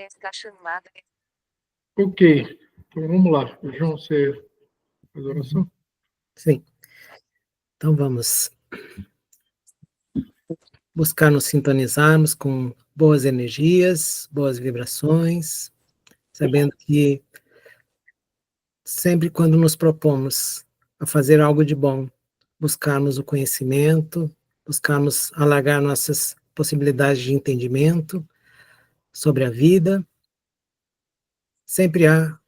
Está chamada. Ok, então vamos lá. João, você faz a oração? Sim. Então vamos buscar nos sintonizarmos com boas energias, boas vibrações, sabendo que sempre quando nos propomos a fazer algo de bom, buscarmos o conhecimento, buscarmos alargar nossas possibilidades de entendimento sobre a vida, sempre há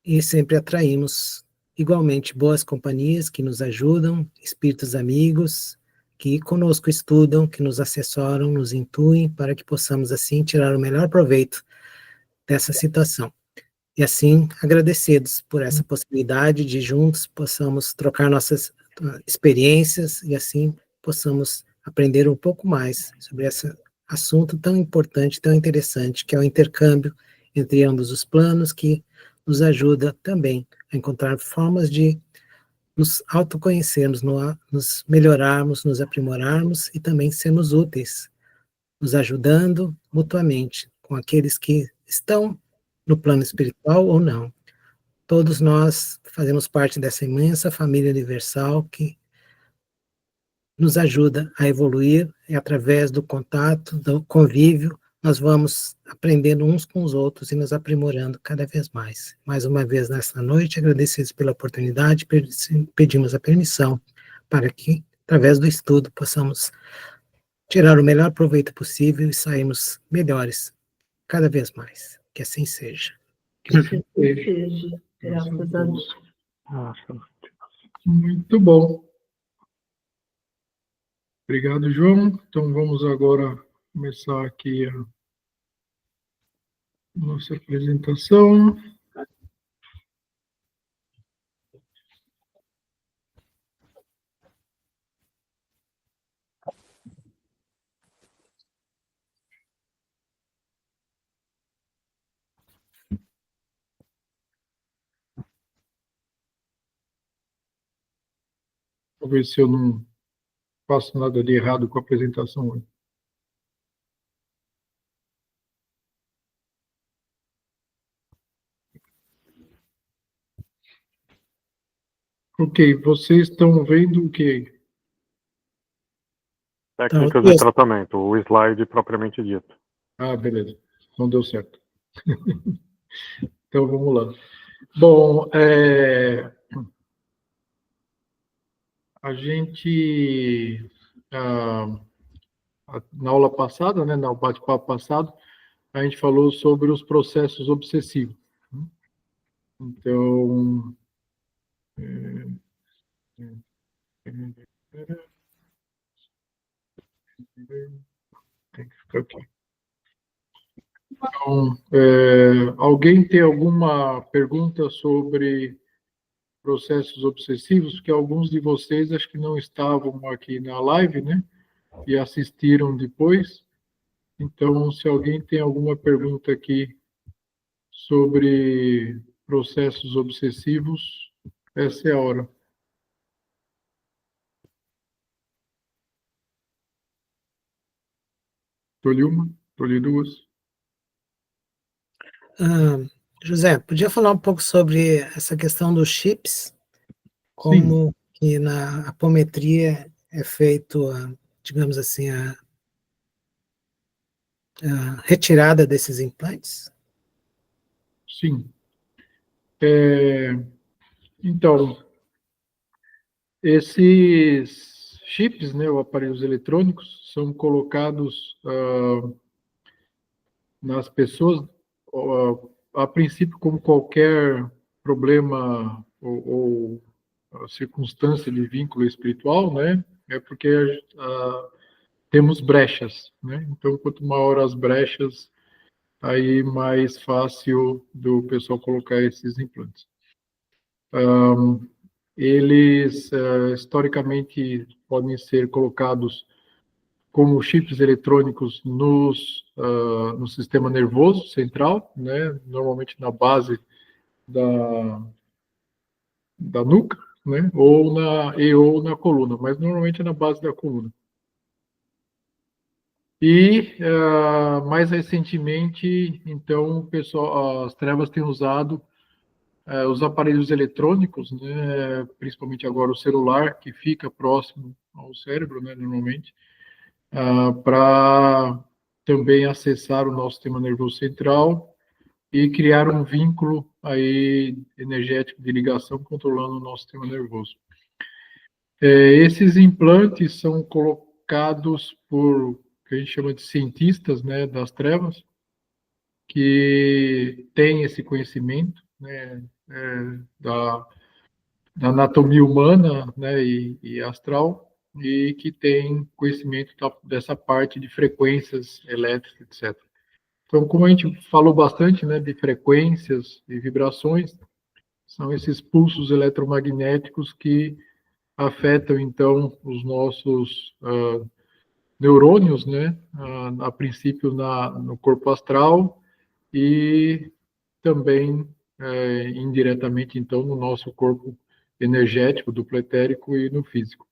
e sempre atraímos igualmente boas companhias que nos ajudam, espíritos amigos, que conosco estudam, que nos assessoram, nos intuem, para que possamos assim tirar o melhor proveito dessa situação. E assim, agradecidos por essa possibilidade de juntos possamos trocar nossas experiências e assim possamos aprender um pouco mais sobre esse assunto tão importante, tão interessante, que é o intercâmbio entre ambos os planos, que nos ajuda também a encontrar formas de nos autoconhecermos, nos melhorarmos, nos aprimorarmos e também sermos úteis, nos ajudando mutuamente com aqueles que estão no plano espiritual ou não. Todos nós fazemos parte dessa imensa família universal que nos ajuda a evoluir, e através do contato, do convívio, nós vamos aprendendo uns com os outros e nos aprimorando cada vez mais. Mais uma vez nesta noite, agradecidos pela oportunidade, pedimos a permissão para que, através do estudo, possamos tirar o melhor proveito possível e sairmos melhores cada vez mais. Que assim seja. Que assim seja. Graças a Deus. Muito bom. Obrigado, João. Então, vamos agora começar aqui a nossa apresentação. Vou ver se eu não faço nada de errado com a apresentação hoje. Ok, vocês estão vendo o que? Técnicas de tratamento, o slide propriamente dito. Ah, beleza. Não deu certo. Então, vamos lá. Bom, a gente, na aula passada, né, no bate-papo passado, a gente falou sobre os processos obsessivos. Então, tem que ficar aqui. Então, alguém tem alguma pergunta sobre processos obsessivos? Porque alguns de vocês acho que não estavam aqui na live, né? E assistiram depois. Então, se alguém tem alguma pergunta aqui sobre processos obsessivos, essa é a hora. Estou-lhe uma, estou-lhe duas. José, podia falar um pouco sobre essa questão dos chips? Como Sim. que na apometria é feito, digamos assim, a retirada desses implantes? Sim. Então, esses chips, né, ou aparelhos eletrônicos, são colocados nas pessoas, a princípio, como qualquer problema ou circunstância de vínculo espiritual, né, é porque temos brechas, né? Então, quanto maior as brechas, aí mais fácil do pessoal colocar esses implantes. Eles, historicamente, podem ser colocados como chips eletrônicos no sistema nervoso central, né? Normalmente na base da nuca, né? Ou na coluna, mas normalmente é na base da coluna. E, mais recentemente, então, o pessoal, as trevas têm usado os aparelhos eletrônicos, né, principalmente agora o celular, que fica próximo ao cérebro, né, normalmente, para também acessar o nosso sistema nervoso central e criar um vínculo aí energético de ligação controlando o nosso sistema nervoso. Esses implantes são colocados por que a gente chama de cientistas, né, das trevas, que têm esse conhecimento, né, da anatomia humana, né, e astral, e que tem conhecimento dessa parte de frequências elétricas, etc. Então, como a gente falou bastante, né, de frequências e vibrações, são esses pulsos eletromagnéticos que afetam, então, os nossos neurônios, né, a princípio no corpo astral e também indiretamente, então, no nosso corpo energético, duplo etérico e no físico.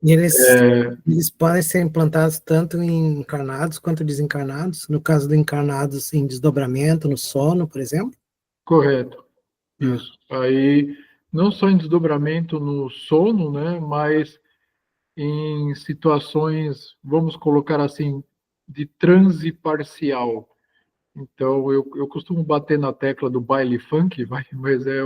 E eles podem ser implantados tanto em encarnados quanto desencarnados, no caso do encarnados em desdobramento, no sono, por exemplo? Correto, isso. Aí, não só em desdobramento no sono, né, mas em situações, vamos colocar assim, de transe parcial. Então, eu costumo bater na tecla do baile funk, mas é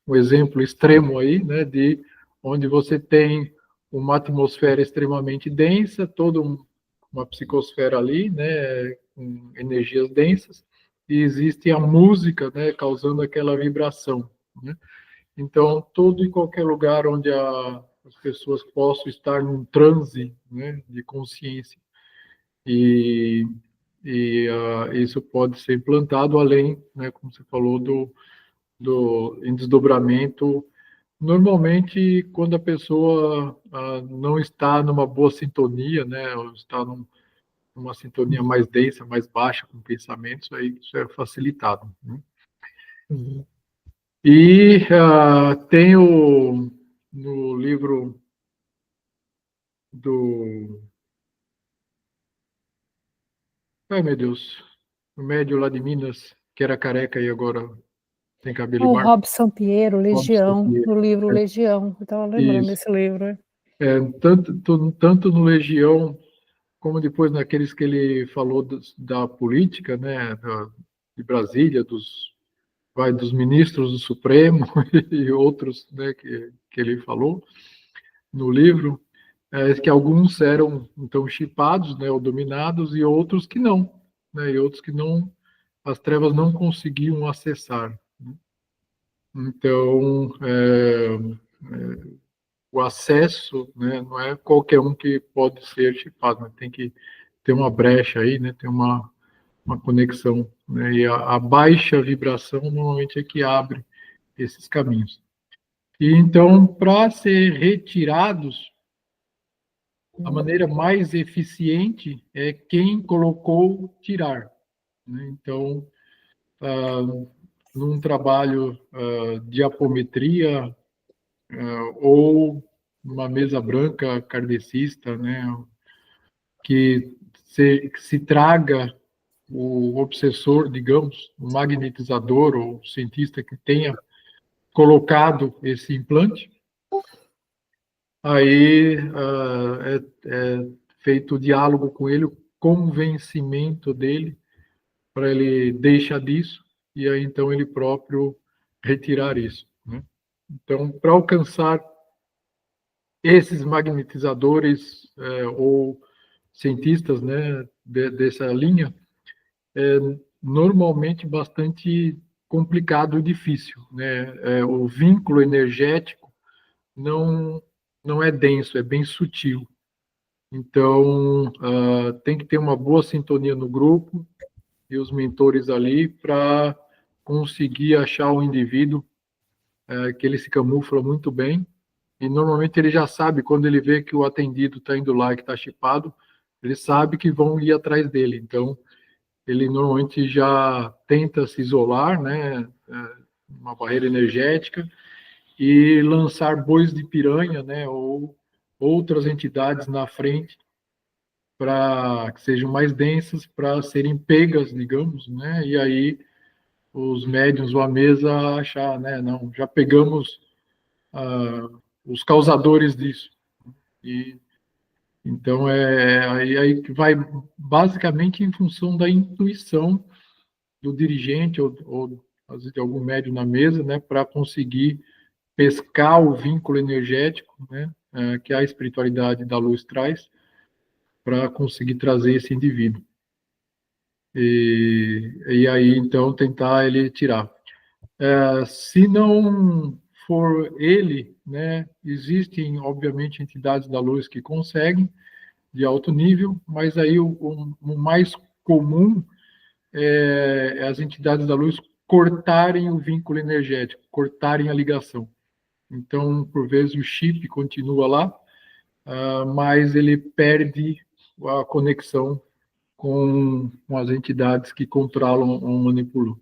um exemplo extremo aí, né, de onde você tem uma atmosfera extremamente densa, toda uma psicosfera ali, né, com energias densas, e existe a música, né, causando aquela vibração, né? Então, todo e qualquer lugar onde as pessoas possam estar num transe, né, de consciência e isso pode ser implantado além, né, como você falou, em desdobramento. Normalmente, quando a pessoa não está numa boa sintonia, né, ou está numa sintonia mais densa, mais baixa com pensamentos, aí isso é facilitado, né? Uhum. E tem no livro do... Ai, meu Deus, o médio lá de Minas, que era careca e agora tem cabelo e O barba. Robson Pinheiro, Legião, no livro Legião. Eu estava lembrando Isso. desse livro. Tanto no Legião, como depois naqueles que ele falou da política, né, de Brasília, dos ministros do Supremo e outros, né, que ele falou no livro, que alguns eram, então, chipados, né, ou dominados, e outros que não, né, e outros que não, as trevas não conseguiam acessar, né? Então, o acesso, né, não é qualquer um que pode ser chipado, né, tem que ter uma brecha aí, né, ter uma conexão, né, e a baixa vibração normalmente é que abre esses caminhos. E então, para ser retirados, a maneira mais eficiente é quem colocou tirar, né? Então, num trabalho de apometria ou uma mesa branca kardecista, né, que se traga o obsessor, digamos, o magnetizador ou o cientista que tenha colocado esse implante, aí é feito o diálogo com ele, o convencimento dele para ele deixar disso e aí então ele próprio retirar isso, né? Então, para alcançar esses magnetizadores ou cientistas, né, dessa linha, é normalmente bastante complicado e difícil, né? O vínculo energético não não é denso, é bem sutil. Então, tem que ter uma boa sintonia no grupo e os mentores ali para conseguir achar o indivíduo que ele se camufla muito bem. E normalmente ele já sabe, quando ele vê que o atendido está indo lá e que está chipado, ele sabe que vão ir atrás dele. Então, ele normalmente já tenta se isolar, né, uma barreira energética, e lançar bois de piranha, né, ou outras entidades na frente para que sejam mais densas, para serem pegas, digamos, né? E aí os médiuns ou a mesa achar, né? Não, já pegamos os causadores disso. E então aí que vai basicamente em função da intuição do dirigente ou às vezes de algum médium na mesa, né? Para conseguir pescar o vínculo energético, né? Que a espiritualidade da luz traz, para conseguir trazer esse indivíduo. E aí, então, tentar ele tirar. Se não for ele, né, existem, obviamente, entidades da luz que conseguem, de alto nível, mas aí o mais comum é as entidades da luz cortarem o vínculo energético, cortarem a ligação. Então, por vezes, o chip continua lá, mas ele perde a conexão com as entidades que controlam ou manipulam.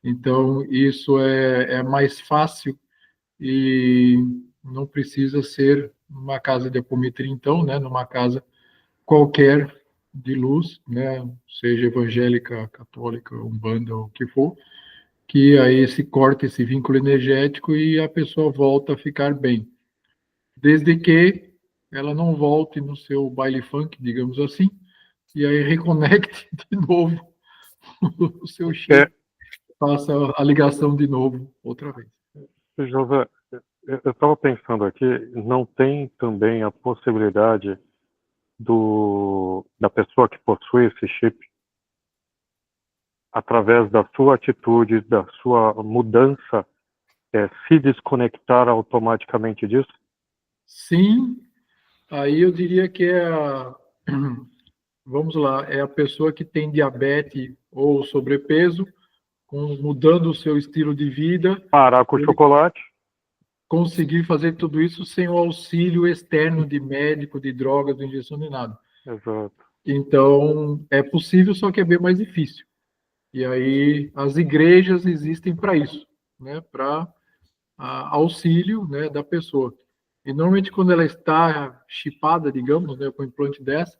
Então, isso é mais fácil e não precisa ser numa casa de apometria, então, né, numa casa qualquer de luz, né, seja evangélica, católica, umbanda, ou o que for, que aí se corta esse vínculo energético e a pessoa volta a ficar bem. Desde que ela não volte no seu baile funk, digamos assim, e aí reconecte de novo o seu chip, faça a ligação de novo, outra vez. José, eu estava pensando aqui, não tem também a possibilidade da pessoa que possui esse chip, através da sua atitude, da sua mudança, se desconectar automaticamente disso? Sim, aí eu diria que vamos lá, é a pessoa que tem diabetes ou sobrepeso, mudando o seu estilo de vida. Parar com o chocolate. Conseguir fazer tudo isso sem o auxílio externo de médico, de drogas, de injeção, de nada. Exato. Então, é possível, só que é bem mais difícil. E aí, as igrejas existem para isso, né? Para auxílio, né, da pessoa. E normalmente, quando ela está chipada, digamos, né, com um implante dessa,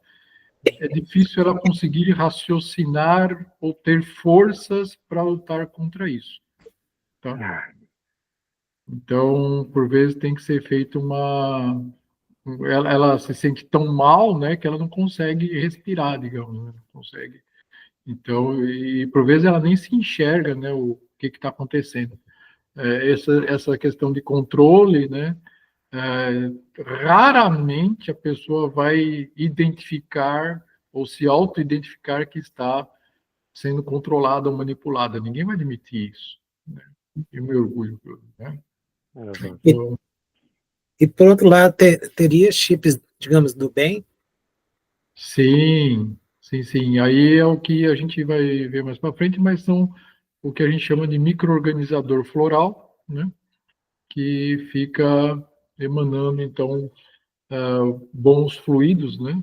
é difícil ela conseguir raciocinar ou ter forças para lutar contra isso. Tá? Então, por vezes, tem que ser feito ela se sente tão mal, né, que ela não consegue respirar, digamos, né? Não consegue. Então, e por vezes ela nem se enxerga, né, o que está acontecendo. Essa questão de controle, né, raramente a pessoa vai identificar ou se auto-identificar que está sendo controlada ou manipulada. Ninguém vai admitir isso. Né? E o meu orgulho, né? Então, e por outro lado, teria chips, digamos, do bem? sim, sim, sim. Aí é o que a gente vai ver mais para frente, mas são o que a gente chama de micro-organizador floral, né? Que fica emanando, então, bons fluidos, né?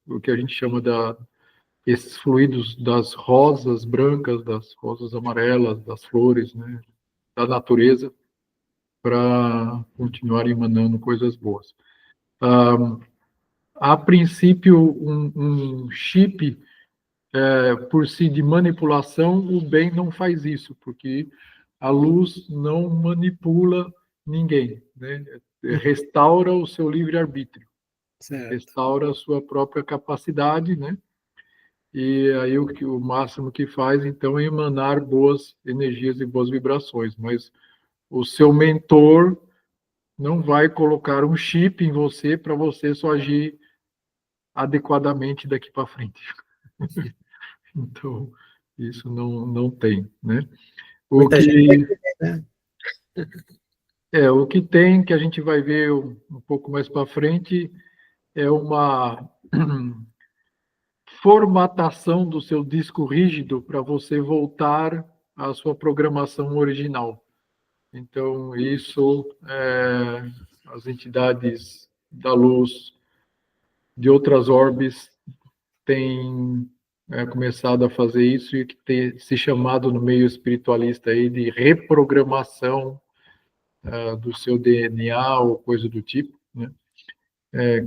O que a gente chama esses fluidos das rosas brancas, das rosas amarelas, das flores, né? Da natureza, para continuar emanando coisas boas. A princípio, um chip, por si de manipulação, o bem não faz isso, porque a luz não manipula ninguém, né? Restaura o seu livre-arbítrio, restaura a sua própria capacidade, né? E aí o máximo que faz, então, é emanar boas energias e boas vibrações, mas o seu mentor não vai colocar um chip em você para você só agir adequadamente daqui para frente. Então, isso não tem, né? O que tem, que a gente vai ver um pouco mais para frente, é uma formatação do seu disco rígido para você voltar à sua programação original. Então, isso, as entidades da luz de outras orbes têm começado a fazer isso e que tem se chamado no meio espiritualista aí de reprogramação do seu DNA ou coisa do tipo, né?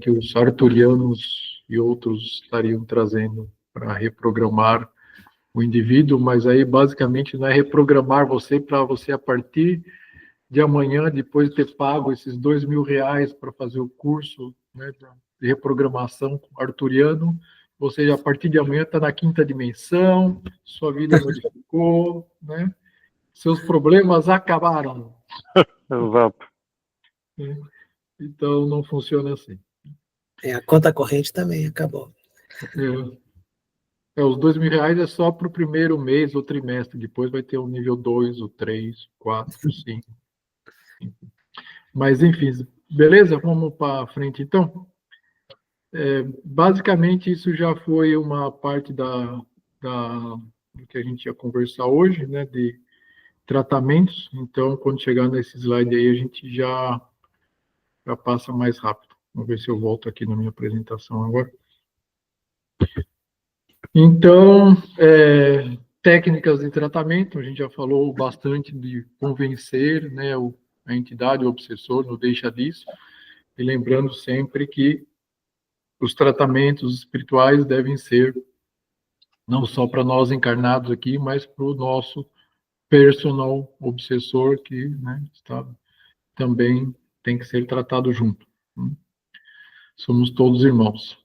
que os arturianos e outros estariam trazendo para reprogramar o indivíduo, mas aí basicamente não é reprogramar você para você, a partir de amanhã, depois de ter pago esses R$ 2.000 para fazer o curso, né, de reprogramação arturiano, você já, a partir de amanhã está na quinta dimensão, sua vida modificou, né? Seus problemas acabaram. Exato. Né? Então, não funciona assim. A conta corrente também acabou. Os R$ 2.000 é só para o primeiro mês ou trimestre, depois vai ter o nível 2, o 3, 4, 5. Mas, enfim, beleza? Vamos para frente, então. Basicamente, isso já foi uma parte do que a gente ia conversar hoje, né, de tratamentos. Então, quando chegar nesse slide aí, a gente já passa mais rápido. Vamos ver se eu volto aqui na minha apresentação agora. Então, técnicas de tratamento, a gente já falou bastante de convencer, né, a entidade, o obsessor, não deixa disso. E lembrando sempre que os tratamentos espirituais devem ser não só para nós encarnados aqui, mas para o nosso personal obsessor, que, né, também tem que ser tratado junto. Somos todos irmãos.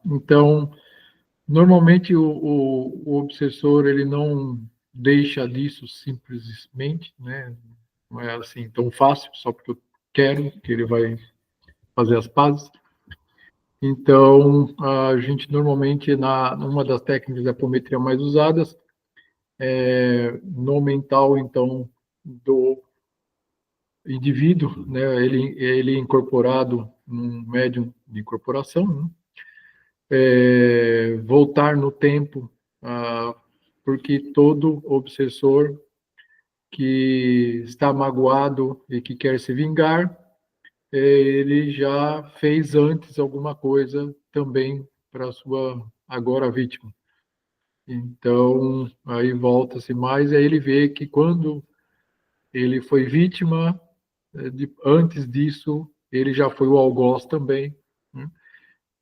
Então, normalmente o obsessor ele não deixa disso simplesmente, né? Não é assim tão fácil, só porque eu quero que ele vai fazer as pazes. Então, a gente normalmente, uma das técnicas de apometria mais usadas, no mental, então, do indivíduo, né, ele é incorporado num médium de incorporação, né, voltar no tempo, porque todo obsessor que está magoado e que quer se vingar, ele já fez antes alguma coisa também para a sua agora vítima. Então, aí volta-se mais, e aí ele vê que quando ele foi vítima, antes disso, ele já foi o algoz também, né?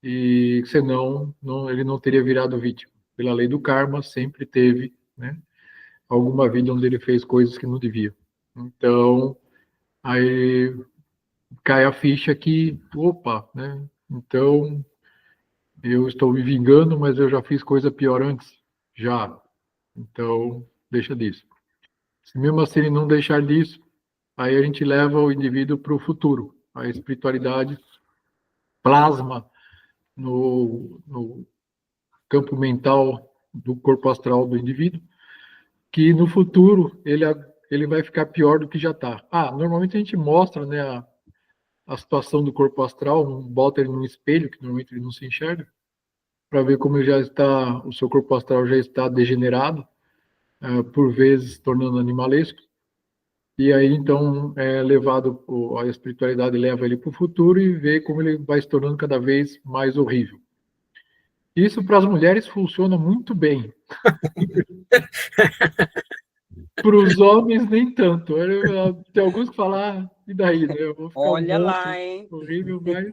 E senão ele não teria virado vítima. Pela lei do karma, sempre teve, né, alguma vida onde ele fez coisas que não devia. Então, aí cai a ficha que, opa, né? Então, eu estou me vingando, mas eu já fiz coisa pior antes. Já. Então, deixa disso. Se mesmo assim ele não deixar disso, aí a gente leva o indivíduo para o futuro. A espiritualidade plasma no campo mental do corpo astral do indivíduo, que no futuro ele vai ficar pior do que já está. Normalmente a gente mostra, né, a situação do corpo astral, bota ele num espelho, que normalmente ele não se enxerga, para ver como ele já está, o seu corpo astral já está degenerado, por vezes tornando animalesco. E aí, então, a espiritualidade leva ele para o futuro e vê como ele vai se tornando cada vez mais horrível. Isso para as mulheres funciona muito bem. Para os homens, nem tanto. Tem alguns que falam, e daí, né? Eu vou ficar Olha lá, hein? horrível, mas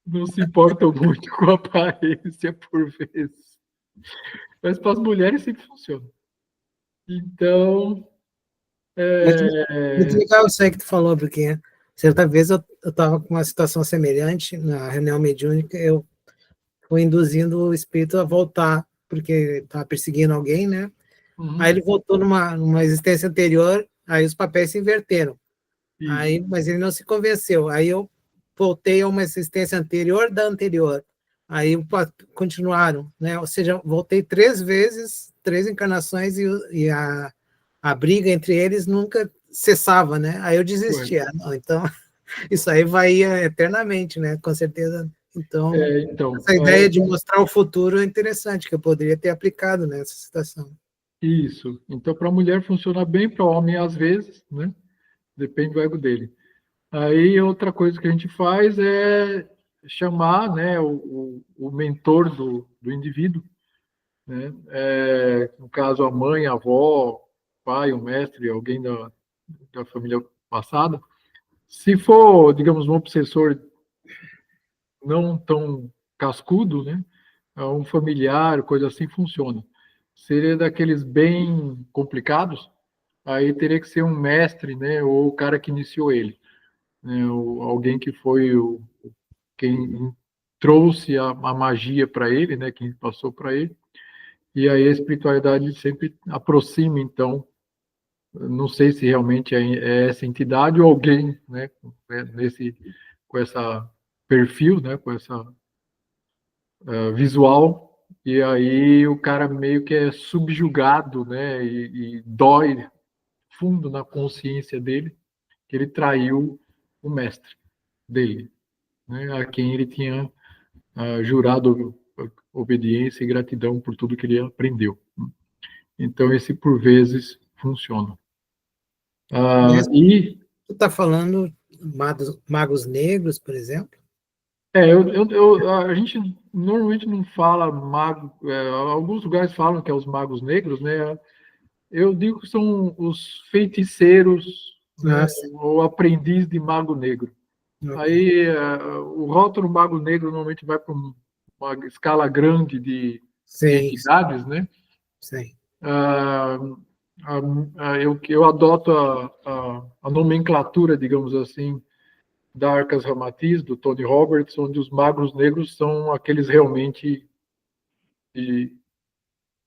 não se importam muito com a aparência por vezes. Mas para as mulheres sempre funciona. Então, Muito legal isso aí que tu falou, porque certa vez eu estava com uma situação semelhante na reunião mediúnica, eu fui induzindo o espírito a voltar, porque estava perseguindo alguém, né? Aí ele voltou numa existência anterior, aí os papéis se inverteram. Aí, mas ele não se convenceu. Aí eu voltei a uma existência anterior da anterior. Aí continuaram, né? Ou seja, voltei 3 vezes, 3 encarnações, e a briga entre eles nunca cessava, né? Aí eu desisti. Não, então, isso aí vai eternamente, né? Com certeza. Então, essa ideia de mostrar o futuro é interessante, que eu poderia ter aplicado nessa situação. Isso. Então, para a mulher funciona bem, para o homem às vezes, né? Depende do ego dele. Aí, outra coisa que a gente faz é chamar, né, o mentor do indivíduo, né? No caso, a mãe, a avó, o pai, o mestre, alguém da família passada, Se for, digamos, um obsessor não tão cascudo, né? Um familiar, coisa assim, funciona. Seria daqueles bem complicados, aí teria que ser um mestre, né? Ou o cara que iniciou ele, né? Ou alguém que foi quem trouxe a magia para ele, né? Quem passou para ele. E aí a espiritualidade sempre aproxima, então, não sei se realmente é essa entidade ou alguém, né? Com essa perfil, né? Com essa visual, e aí o cara meio que é subjugado, né, e dói fundo na consciência dele que ele traiu o mestre dele, né, a quem ele tinha jurado obediência e gratidão por tudo que ele aprendeu. Então, esse por vezes funciona. E tu está falando magos negros, por exemplo? A gente normalmente não fala mago, alguns lugares falam que é os magos negros, né? Eu digo que são os feiticeiros, né, ou aprendiz de mago negro. Okay. Aí o rótulo mago negro normalmente vai para uma escala grande de entidades, né? Sim. Eu adoto a nomenclatura, digamos assim, da Arcas Ramatiz, do Tony Roberts, onde os magos negros são aqueles realmente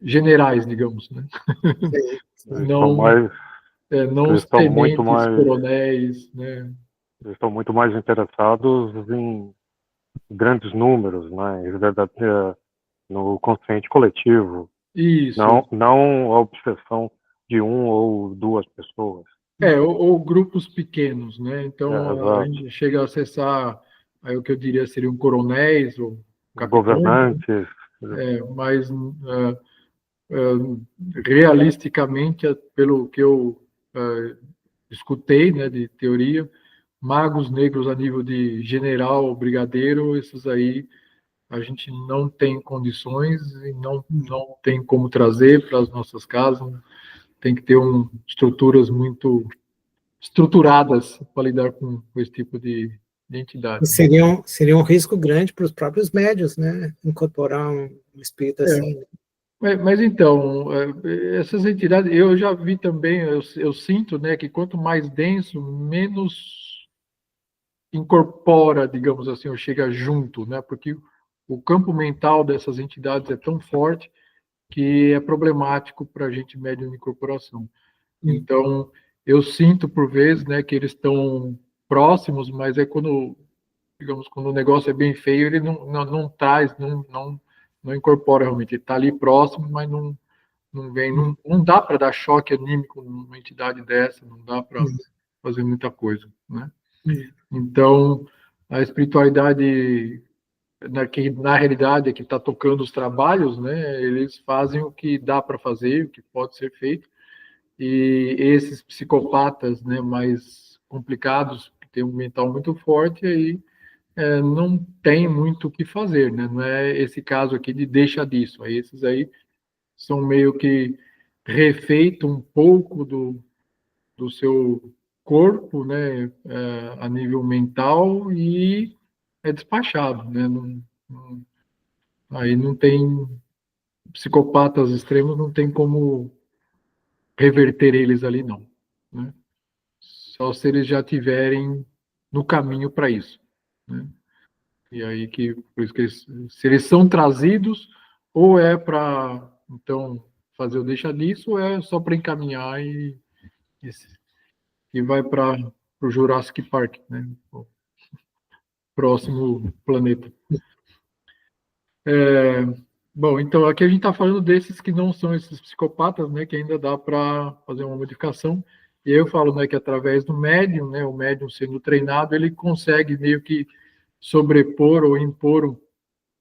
generais, digamos, né? Não os tenentes, coronéis, né? Eles estão muito mais interessados em grandes números, né? No consciente coletivo. Isso. Não a obsessão de um ou duas pessoas. Ou grupos pequenos, né? Então, a gente chega a acessar aí o que eu diria seriam coronéis ou capitães, governantes. Mas realisticamente, pelo que eu escutei, né, de teoria, magos negros a nível de general, brigadeiro, esses aí a gente não tem condições e não tem como trazer para as nossas casas. Tem que ter estruturas muito estruturadas para lidar com esse tipo de entidade. E seria um risco grande para os próprios médios, né? Incorporar um espírito assim. Mas então, essas entidades, eu já vi também, eu sinto, né, que quanto mais denso, menos incorpora, digamos assim, ou chega junto, né? Porque o campo mental dessas entidades é tão forte que é problemático para a gente médium de incorporação. Então, eu sinto por vezes, né, que eles estão próximos, mas é quando, digamos, quando o negócio é bem feio, ele não traz, não incorpora realmente. Ele está ali próximo, mas não vem, não dá para dar choque anímico numa entidade dessa, não dá para fazer muita coisa, né? Então, a espiritualidade, na realidade, é que está tocando os trabalhos, né? Eles fazem o que dá para fazer, o que pode ser feito. E esses psicopatas, né, mais complicados, que têm um mental muito forte, aí não tem muito o que fazer, né? Não é esse caso aqui de deixa disso. Aí esses aí são meio que refeito um pouco do seu corpo, né, a nível mental e é despachado, né? Aí não tem psicopatas extremos, não tem como reverter eles ali não, né? Só se eles já tiverem no caminho para isso, né? E aí por isso que se eles são trazidos, ou é para então fazer o deixa disso, ou é só para encaminhar e vai para o Jurassic Park, né? O próximo planeta. Bom, então aqui a gente está falando desses que não são esses psicopatas, né? Que ainda dá para fazer uma modificação. E eu falo, né, que através do médium, né, o médium sendo treinado, ele consegue meio que sobrepor ou impor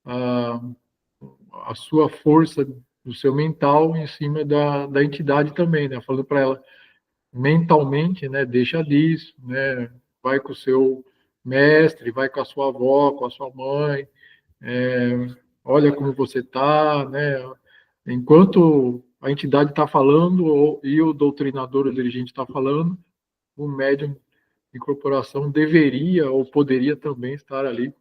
a sua força do seu mental em cima da entidade também, né? Falando para ela mentalmente, né? Deixa disso, né? Vai com o seu mestre, vai com a sua avó, com a sua mãe, olha como você está, né? Enquanto a entidade está falando e o doutrinador, o dirigente está falando, o médium incorporação deveria ou poderia também estar ali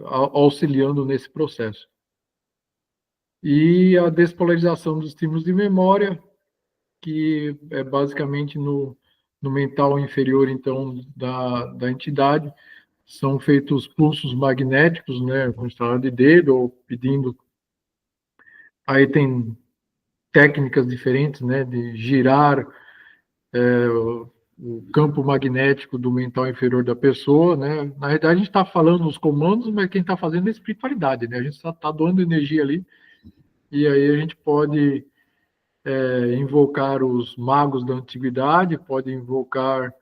auxiliando nesse processo. E a despolarização dos estímulos de memória, que é basicamente no mental inferior, então, da entidade, são feitos pulsos magnéticos, né, com estrada de dedo, ou pedindo. Aí tem técnicas diferentes, né, de girar o campo magnético do mental inferior da pessoa, né. Na verdade, a gente está falando os comandos, mas quem está fazendo é a espiritualidade, né, a gente só está doando energia ali, e aí a gente pode invocar os magos da antiguidade, pode invocar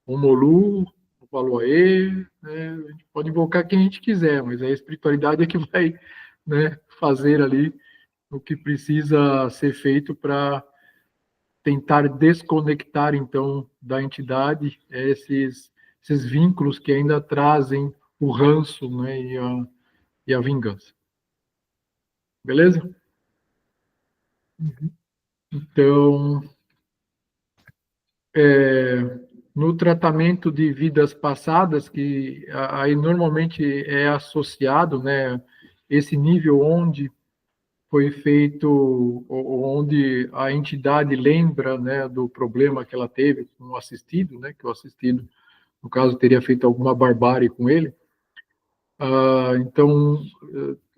o Molu, o Paloaê, né? A gente pode invocar quem a gente quiser, mas a espiritualidade é que vai, né, fazer ali o que precisa ser feito para tentar desconectar, então, da entidade esses vínculos que ainda trazem o ranço, né, e a vingança. Beleza? Então, no tratamento de vidas passadas, que aí normalmente é associado, né, esse nível onde foi feito, onde a entidade lembra, né, do problema que ela teve com o assistido, né, que o assistido, no caso, teria feito alguma barbárie com ele. Então,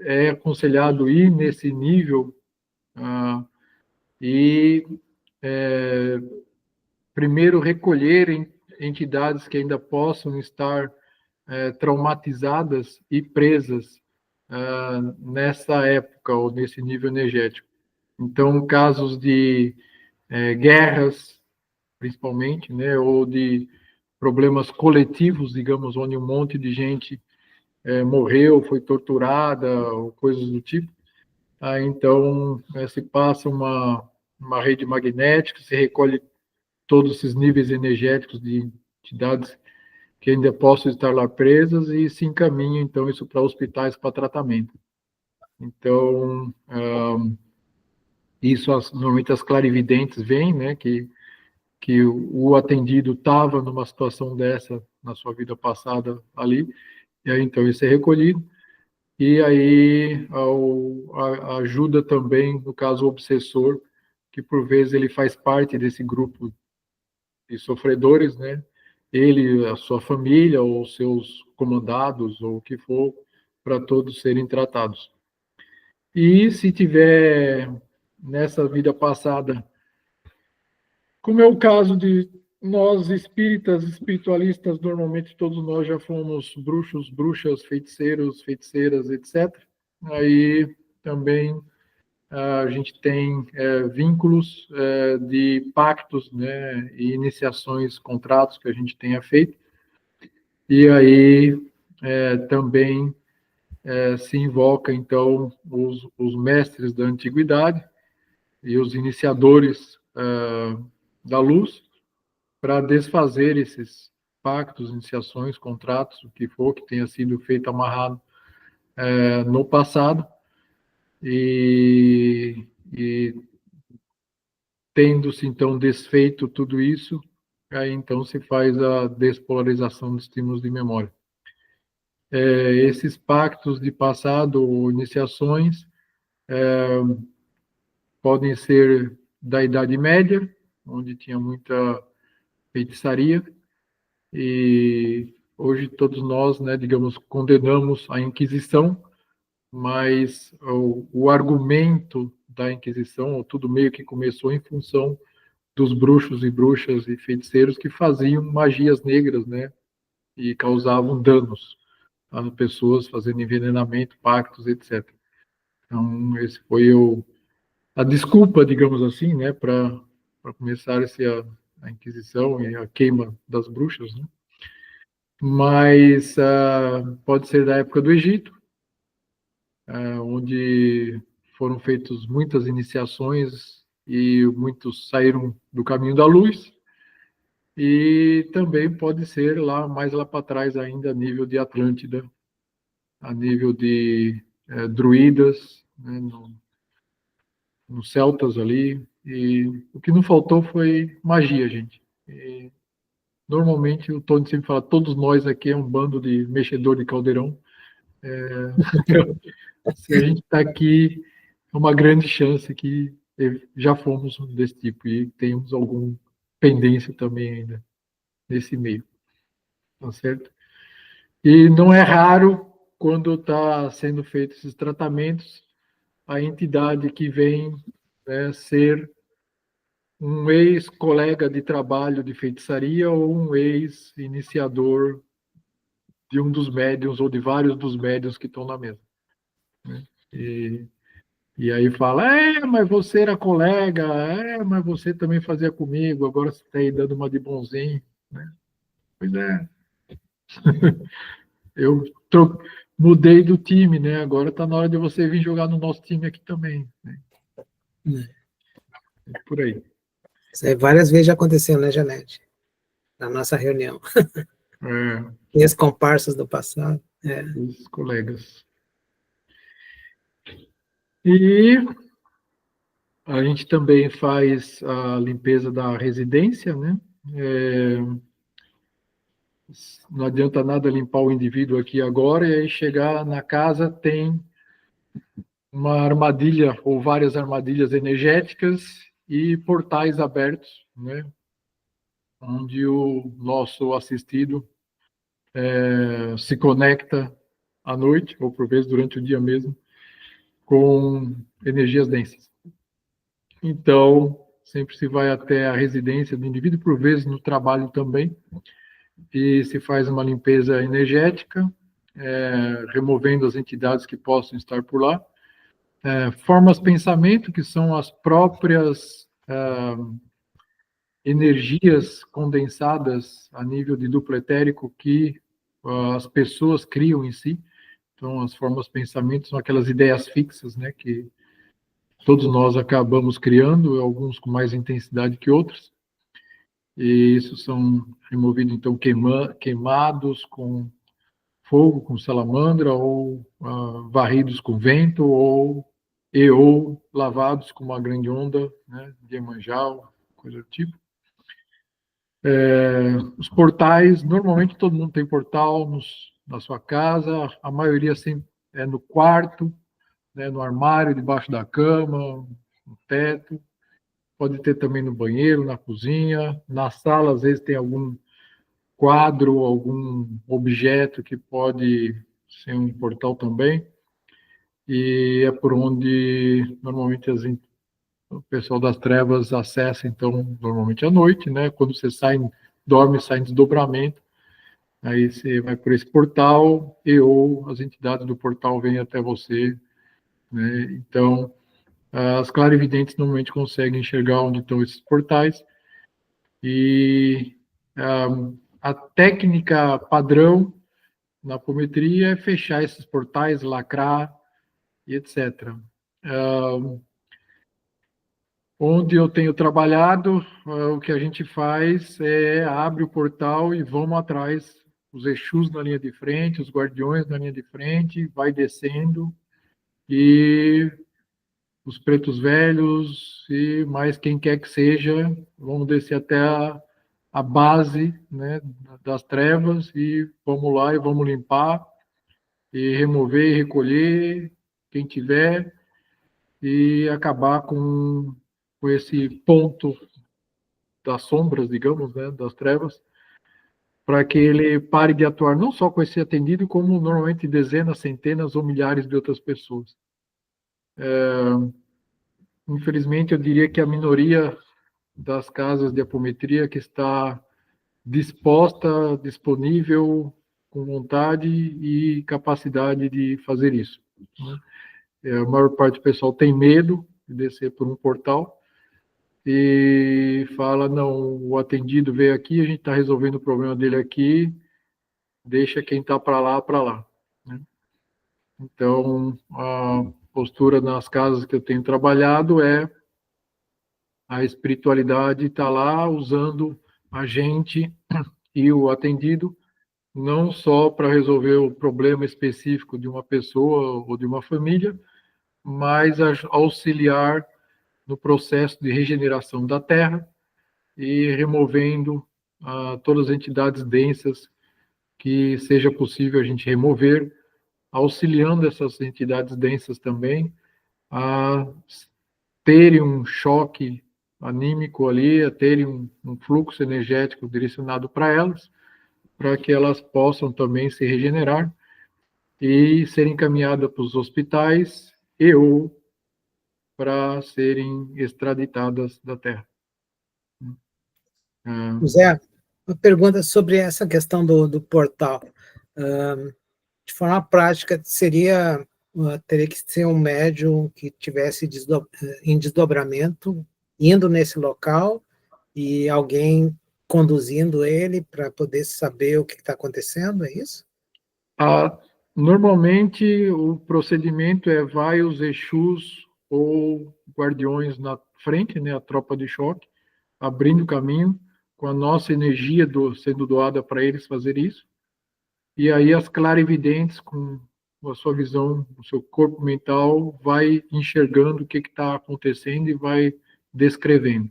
é aconselhado ir nesse nível e primeiro recolher entidades que ainda possam estar traumatizadas e presas nessa época ou nesse nível energético. Então, casos de guerras, principalmente, né, ou de problemas coletivos, digamos, onde um monte de gente morreu, foi torturada, ou coisas do tipo. Então, se passa uma rede magnética, se recolhe todos esses níveis energéticos de entidades que ainda possam estar lá presas e se encaminha, então, isso para hospitais para tratamento. Então, isso normalmente as clarividentes veem, né, que o atendido estava numa situação dessa na sua vida passada ali, e aí então isso é recolhido, e aí ajuda também, no caso, o obsessor, que por vezes ele faz parte desse grupo de sofredores, né, ele, a sua família, ou seus comandados, ou o que for, para todos serem tratados. E se tiver nessa vida passada, como é o caso de nós espíritas, espiritualistas, normalmente todos nós já fomos bruxos, bruxas, feiticeiros, feiticeiras, etc. Aí também a gente tem vínculos de pactos, né, e iniciações, contratos que a gente tenha feito. E aí também se invoca, então, os mestres da antiguidade e os iniciadores da luz para desfazer esses pactos, iniciações, contratos, o que for que tenha sido feito amarrado no passado, e tendo-se então desfeito tudo isso, aí então se faz a despolarização dos estímulos de memória. Esses pactos de passado ou iniciações podem ser da Idade Média, onde tinha muita feitiçaria, e hoje todos nós, né, digamos, condenamos a Inquisição, mas o argumento da Inquisição, tudo meio que começou em função dos bruxos e bruxas e feiticeiros que faziam magias negras, né, e causavam danos às pessoas, fazendo envenenamento, pactos, etc. Então, esse foi a desculpa, digamos assim, né, para começar a Inquisição e a queima das bruxas, né? Mas pode ser da época do Egito, onde foram feitas muitas iniciações e muitos saíram do caminho da luz, e também pode ser mais lá para trás ainda, a nível de Atlântida, a nível de druidas, né, nos celtas ali, e o que não faltou foi magia, gente. E, normalmente, o Tony sempre fala, todos nós aqui é um bando de mexedor de caldeirão. Se a gente está aqui, é uma grande chance que já fomos desse tipo e temos alguma pendência também ainda nesse meio, tá certo? E não é raro, quando está sendo feitos esses tratamentos, a entidade que vem, né, ser um ex-colega de trabalho de feitiçaria ou um ex-iniciador de um dos médiuns ou de vários dos médiuns que estão na mesa, né? E aí fala, mas você era colega, mas você também fazia comigo, agora você está aí dando uma de bonzinho, né? Pois é. Eu mudei do time, né? Agora está na hora de você vir jogar no nosso time aqui também, né? É por aí. Isso aí várias vezes já aconteceu, né, Janete? Na nossa reunião. E as comparsas do passado. Os colegas. E a gente também faz a limpeza da residência, né? Não adianta nada limpar o indivíduo aqui agora e aí chegar na casa tem uma armadilha ou várias armadilhas energéticas e portais abertos, né? Onde o nosso assistido se conecta à noite, ou por vezes durante o dia mesmo, com energias densas. Então, sempre se vai até a residência do indivíduo, por vezes no trabalho também, e se faz uma limpeza energética, removendo as entidades que possam estar por lá. Formas pensamento, que são as próprias energias condensadas a nível de duplo etérico que as pessoas criam em si. Então, as formas pensamento são aquelas ideias fixas, né, que todos nós acabamos criando, alguns com mais intensidade que outros. E isso são removidos, então, queimados com fogo, com salamandra, ou varridos com vento, ou lavados com uma grande onda, né, de Iemanjá, coisa do tipo. Os portais, normalmente todo mundo tem portal na sua casa, a maioria sempre é no quarto, né, no armário, debaixo da cama, no teto. Pode ter também no banheiro, na cozinha, na sala, às vezes tem algum quadro, algum objeto que pode ser um portal também. E é por onde normalmente o pessoal das trevas acessa, então, normalmente à noite, né? Quando você dorme, sai em desdobramento, aí você vai por esse portal ou as entidades do portal vêm até você, né? Então, as clarividentes normalmente conseguem enxergar onde estão esses portais e a técnica padrão na apometria é fechar esses portais, lacrar e etc. Onde eu tenho trabalhado, o que a gente faz é abre o portal e vamos atrás, os Exus na linha de frente, os guardiões na linha de frente, vai descendo, e os pretos velhos e mais quem quer que seja, vamos descer até a base, né, das trevas e vamos lá e vamos limpar e remover e recolher quem tiver e acabar com esse ponto das sombras, digamos, né, das trevas, para que ele pare de atuar não só com esse atendido, como normalmente dezenas, centenas ou milhares de outras pessoas. Infelizmente, eu diria que a minoria das casas de apometria que está disposta, disponível, com vontade e capacidade de fazer isso, né? A maior parte do pessoal tem medo de descer por um portal e fala, não, o atendido veio aqui, a gente está resolvendo o problema dele aqui, deixa quem está para lá, né? Então, a postura nas casas que eu tenho trabalhado é a espiritualidade está lá usando a gente e o atendido não só para resolver o problema específico de uma pessoa ou de uma família, mas auxiliar no processo de regeneração da Terra e removendo todas as entidades densas que seja possível a gente remover, auxiliando essas entidades densas também a terem um choque anímico ali, a terem um fluxo energético direcionado para elas, para que elas possam também se regenerar e serem encaminhadas para os hospitais e ou para serem extraditadas da Terra. José, uma pergunta sobre essa questão do portal. De forma prática, teria que ser um médium que tivesse em desdobramento, indo nesse local, e alguém conduzindo ele para poder saber o que está acontecendo, é isso? Normalmente, o procedimento vai os Exus ou guardiões na frente, né, a tropa de choque, abrindo caminho, com a nossa energia sendo doada para eles fazer isso. E aí as clarividentes, com a sua visão, o seu corpo mental, vai enxergando o que está acontecendo e vai descrevendo.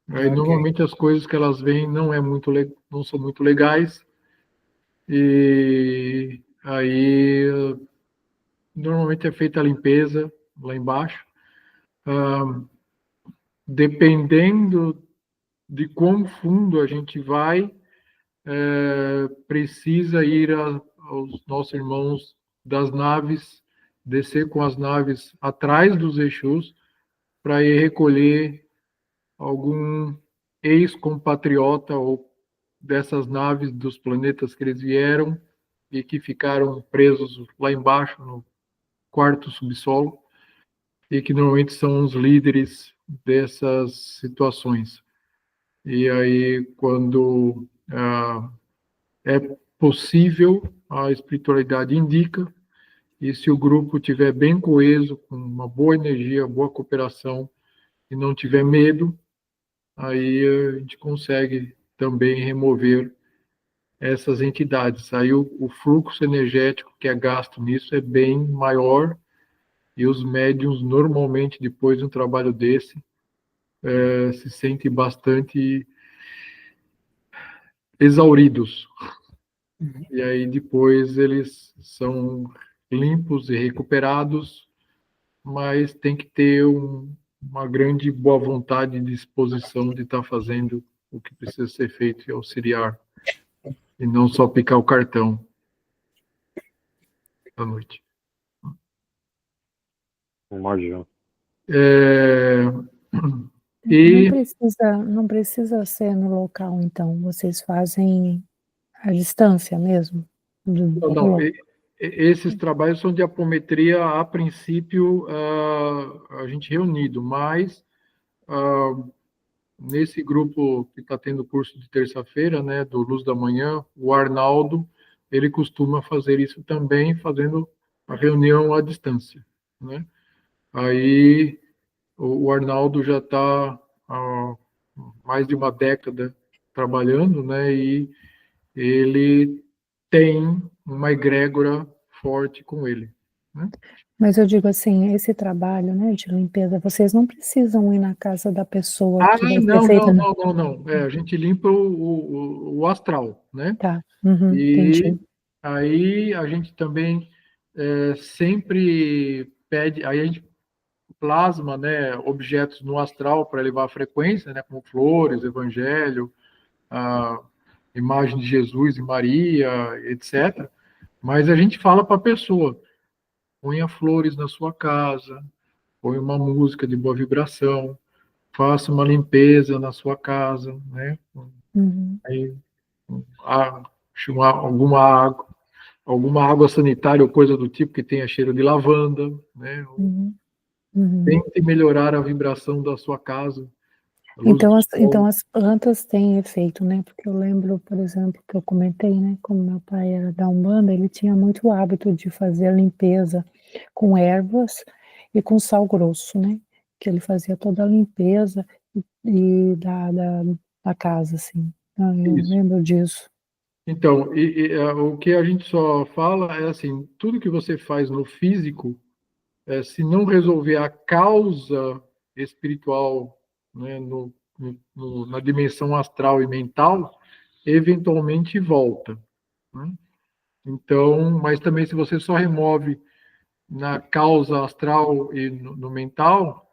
Aí, Ok. normalmente as coisas que elas veem não são muito legais, e aí normalmente é feita a limpeza lá embaixo. Dependendo de quão fundo a gente vai, precisa ir aos nossos irmãos das naves, descer com as naves atrás dos Exus, para ir recolher algum ex-compatriota ou dessas naves dos planetas que eles vieram e que ficaram presos lá embaixo, no quarto subsolo, e que normalmente são os líderes dessas situações. E aí, quando é possível, a espiritualidade indica, e se o grupo estiver bem coeso, com uma boa energia, boa cooperação, e não tiver medo, aí a gente consegue também remover essas entidades. Aí o fluxo energético que é gasto nisso é bem maior, e os médiums, normalmente, depois de um trabalho desse, se sentem bastante exauridos. E aí depois eles são limpos e recuperados, mas tem que ter uma grande boa vontade e disposição de estar fazendo o que precisa ser feito e auxiliar, e não só picar o cartão à noite. Imagino. E Não precisa ser no local, então. Vocês fazem à distância mesmo? não, esses trabalhos são de apometria, a princípio, a gente reunido, mas nesse grupo que está tendo curso de terça-feira, né, do Luz da Manhã, o Arnaldo, ele costuma fazer isso também, fazendo a reunião à distância, né? Aí o Arnaldo já está há mais de uma década trabalhando, né, e ele tem uma egrégora forte com ele, né? Mas eu digo assim, esse trabalho, né, de limpeza, vocês não precisam ir na casa da pessoa que vai ser feita. Não. A gente limpa o astral, né? Tá, E entendi. aí a gente também sempre pede, aí a gente plasma, né, objetos no astral para elevar a frequência, né, como flores, evangelho, a imagem de Jesus e Maria, etc. Mas a gente fala para a pessoa, ponha flores na sua casa, põe uma música de boa vibração, faça uma limpeza na sua casa, né? Aí, alguma água sanitária ou coisa do tipo que tenha cheiro de lavanda, né? Tente melhorar a vibração da sua casa. Então as plantas têm efeito, né? Porque eu lembro, por exemplo, que eu comentei, né? Como meu pai era da Umbanda, ele tinha muito o hábito de fazer a limpeza com ervas e com sal grosso, né? Que ele fazia toda a limpeza e da casa, assim. Eu Isso. lembro disso. Então, o que a gente só fala é assim, tudo que você faz no físico, se não resolver a causa espiritual, né, na dimensão astral e mental, eventualmente volta, né? Então, mas também se você só remove na causa astral e no mental,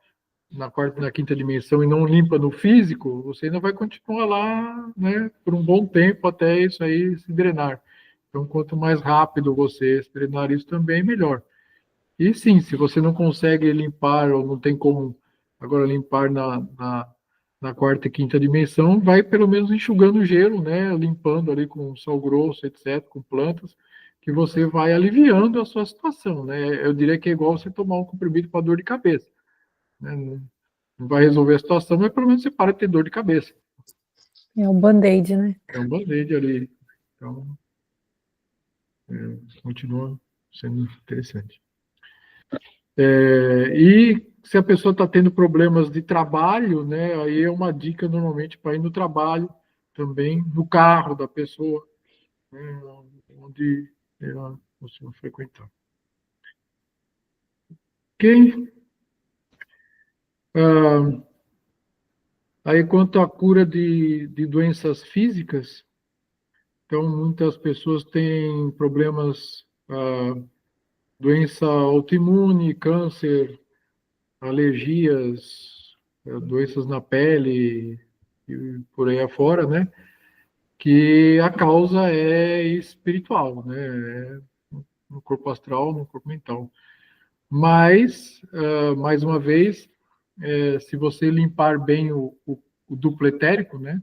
na quarta e na quinta dimensão, e não limpa no físico, você ainda vai continuar lá, né, por um bom tempo até isso aí se drenar. Então, quanto mais rápido você drenar isso também, melhor. E sim, se você não consegue limpar, ou não tem como agora limpar na quarta e quinta dimensão, vai pelo menos enxugando o gelo, né? Limpando ali com sal grosso, etc., com plantas, que você vai aliviando a sua situação, né? Eu diria que é igual você tomar um comprimido para dor de cabeça, né? Não vai resolver a situação, mas pelo menos você para de ter dor de cabeça. É um band-aid, né? É um band-aid ali. Então, continua sendo interessante. E se a pessoa está tendo problemas de trabalho, né, aí é uma dica normalmente para ir no trabalho também, no carro da pessoa, né, onde ela costuma frequentar. Ok? Aí quanto à cura de doenças físicas, então muitas pessoas têm problemas, doença autoimune, câncer, alergias, doenças na pele e por aí afora, né? Que a causa é espiritual, né? É no corpo astral, no corpo mental. Mas, mais uma vez, se você limpar bem o duplo etérico, né?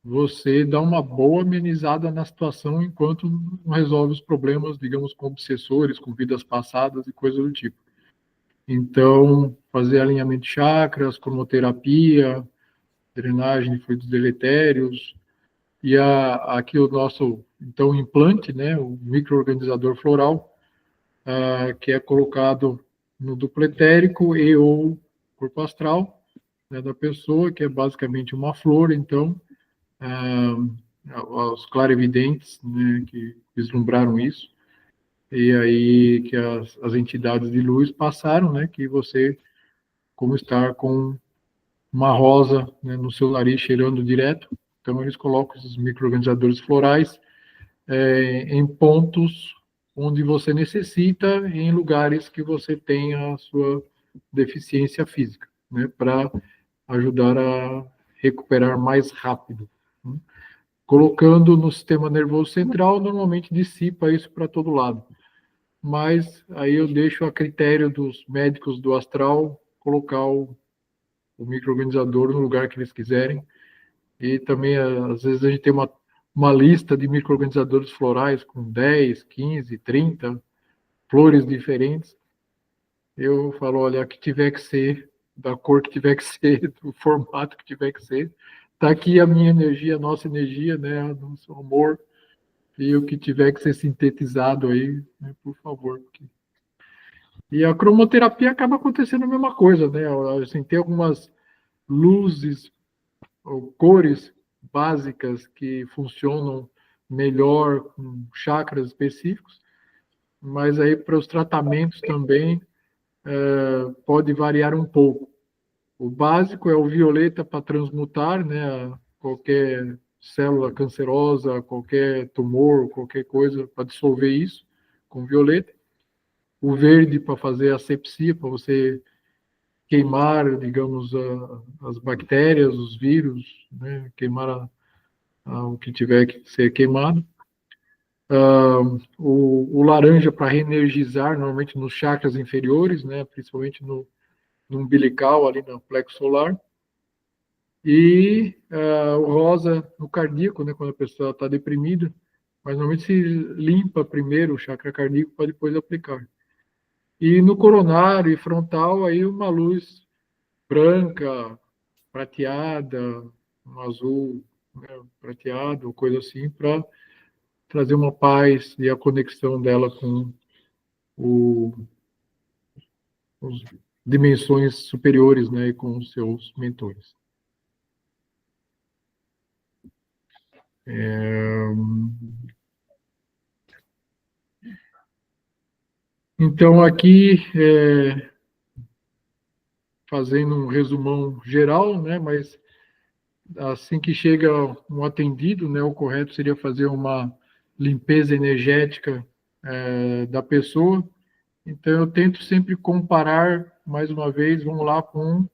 Você dá uma boa amenizada na situação enquanto não resolve os problemas, digamos, com obsessores, com vidas passadas e coisas do tipo. Então, fazer alinhamento de chakras, cromoterapia, drenagem de fluidos deletérios, e aqui o nosso, então, implante, né, o microorganizador floral, que é colocado no duplo etérico e ou corpo astral, né, da pessoa, que é basicamente uma flor. Então, os clarividentes, né, que vislumbraram isso, e aí que as entidades de luz passaram, né, que você, como estar com uma rosa, né, no seu nariz cheirando direto, então eles colocam esses micro-organizadores florais em pontos onde você necessita, em lugares que você tem a sua deficiência física, né, para ajudar a recuperar mais rápido, né? Colocando no sistema nervoso central, normalmente dissipa isso para todo lado. Mas aí eu deixo a critério dos médicos do astral colocar o microorganizador no lugar que eles quiserem. E também, às vezes, a gente tem uma lista de microorganizadores florais com 10, 15, 30 flores diferentes. Eu falo, olha, a que tiver que ser, da cor que tiver que ser, do formato que tiver que ser. Está aqui a minha energia, a nossa energia, né, o nosso amor. E o que tiver que ser sintetizado aí, né, por favor. E a cromoterapia acaba acontecendo a mesma coisa, né? Assim, tem algumas luzes ou cores básicas que funcionam melhor com chakras específicos, mas aí para os tratamentos também pode variar um pouco. O básico é o violeta para transmutar, né, qualquer célula cancerosa, qualquer tumor, qualquer coisa, para dissolver isso com violeta. O verde para fazer asepsia, para você queimar, digamos, as bactérias, os vírus, né, queimar o que tiver que ser queimado. O laranja para reenergizar, normalmente nos chakras inferiores, né, principalmente no umbilical, ali no plexo solar. E o rosa no cardíaco, né, quando a pessoa está deprimida, mas normalmente se limpa primeiro o chakra cardíaco para depois aplicar. E no coronário e frontal, aí uma luz branca, prateada, um azul, né, prateado, coisa assim, para trazer uma paz e a conexão dela com o, as dimensões superiores, né, e com os seus mentores. Então, aqui, fazendo um resumão geral, né, mas assim que chega um atendido, né, o correto seria fazer uma limpeza energética da pessoa. Então, eu tento sempre comparar, mais uma vez, vamos lá, com um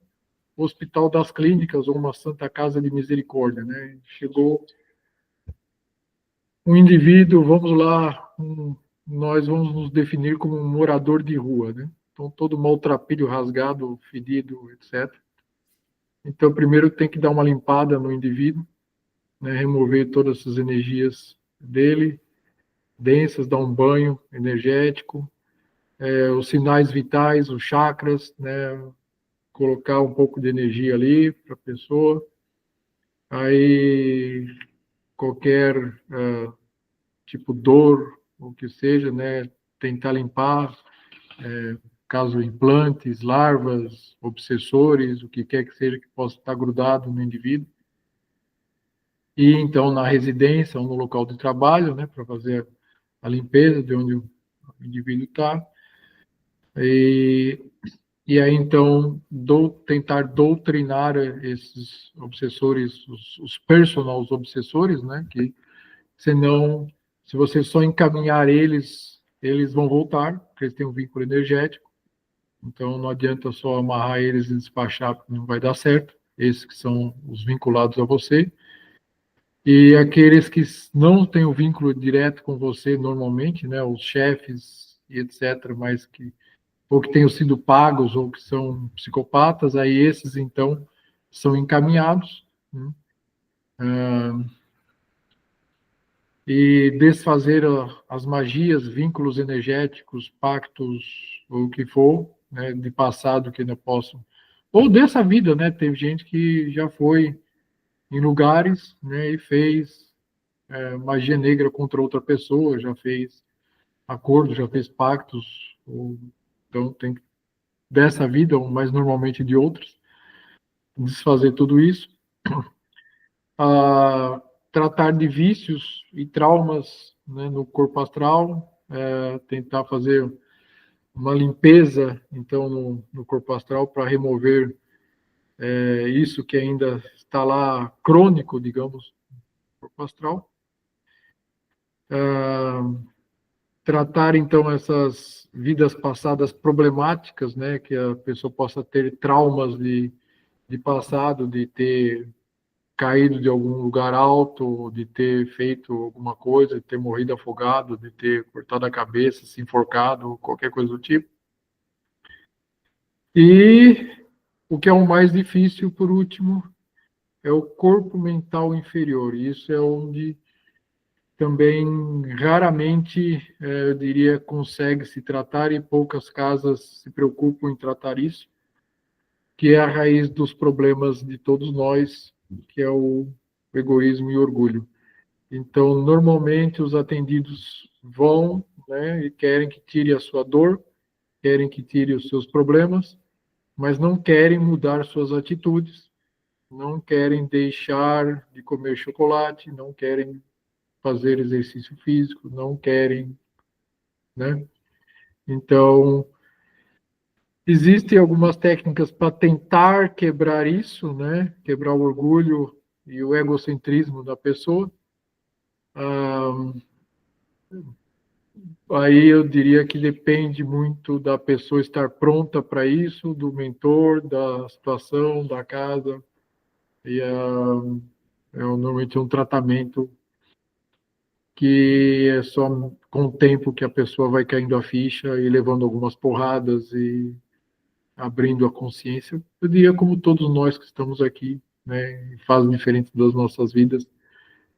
Hospital das Clínicas ou uma Santa Casa de Misericórdia, né? Chegou um indivíduo, vamos lá, nós vamos nos definir como um morador de rua, né? Então, todo maltrapilho rasgado, fedido, etc. Então, primeiro tem que dar uma limpada no indivíduo, né? Remover todas essas energias dele, densas, dar um banho energético, os sinais vitais, os chakras, né? Colocar um pouco de energia ali para a pessoa. Aí, qualquer tipo dor, o que seja, né? Tentar limpar, caso implantes, larvas, obsessores, o que quer que seja que possa estar grudado no indivíduo. E então na residência ou no local de trabalho, né, para fazer a limpeza de onde o indivíduo está. E aí então tentar doutrinar esses obsessores, os personal obsessores, né, que senão, se você só encaminhar eles, eles vão voltar, porque eles têm um vínculo energético. Então, não adianta só amarrar eles e despachar, porque não vai dar certo. Esses que são os vinculados a você. E aqueles que não têm o vínculo direto com você normalmente, né, os chefes e etc., mas que ou que tenham sido pagos ou que são psicopatas, aí esses então são encaminhados, né, e desfazer as magias, vínculos energéticos, pactos, ou o que for, né, de passado que ainda possam, ou dessa vida, né? Teve gente que já foi em lugares, né, e fez magia negra contra outra pessoa, já fez acordos, já fez pactos, então tem dessa vida, ou mais normalmente de outras, desfazer tudo isso. A tratar de vícios e traumas, né, no corpo astral, tentar fazer uma limpeza, então, no corpo astral para remover isso que ainda está lá crônico, digamos, no corpo astral. Tratar, então, essas vidas passadas problemáticas, né, que a pessoa possa ter traumas de passado, de ter caído de algum lugar alto, de ter feito alguma coisa, de ter morrido afogado, de ter cortado a cabeça, se enforcado, qualquer coisa do tipo. E o que é o mais difícil, por último, é o corpo mental inferior. Isso é onde também raramente, eu diria, consegue se tratar e poucas casas se preocupam em tratar isso, que é a raiz dos problemas de todos nós, que é o egoísmo e orgulho. Então, normalmente, os atendidos vão, né, e querem que tire a sua dor, querem que tire os seus problemas, mas não querem mudar suas atitudes, não querem deixar de comer chocolate, não querem fazer exercício físico, não querem, né? Então, existem algumas técnicas para tentar quebrar isso, né? Quebrar o orgulho e o egocentrismo da pessoa. Aí eu diria que depende muito da pessoa estar pronta para isso, do mentor, da situação, da casa. E normalmente um tratamento que é só com o tempo que a pessoa vai caindo a ficha e levando algumas porradas e abrindo a consciência. Eu diria como todos nós que estamos aqui, né, em fases diferentes das nossas vidas,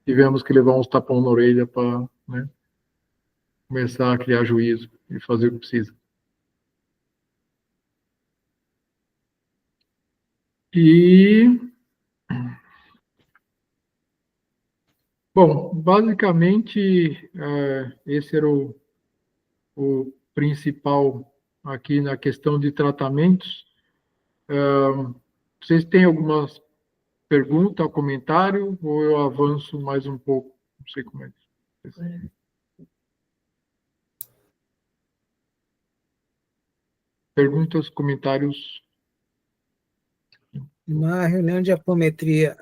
tivemos que levar uns tapão na orelha para, né, começar a criar juízo e fazer o que precisa. E, bom, basicamente, esse era o principal aqui na questão de tratamentos. Vocês têm alguma pergunta, comentário, ou eu avanço mais um pouco? Não sei como é. Perguntas, comentários? Uma reunião de apometria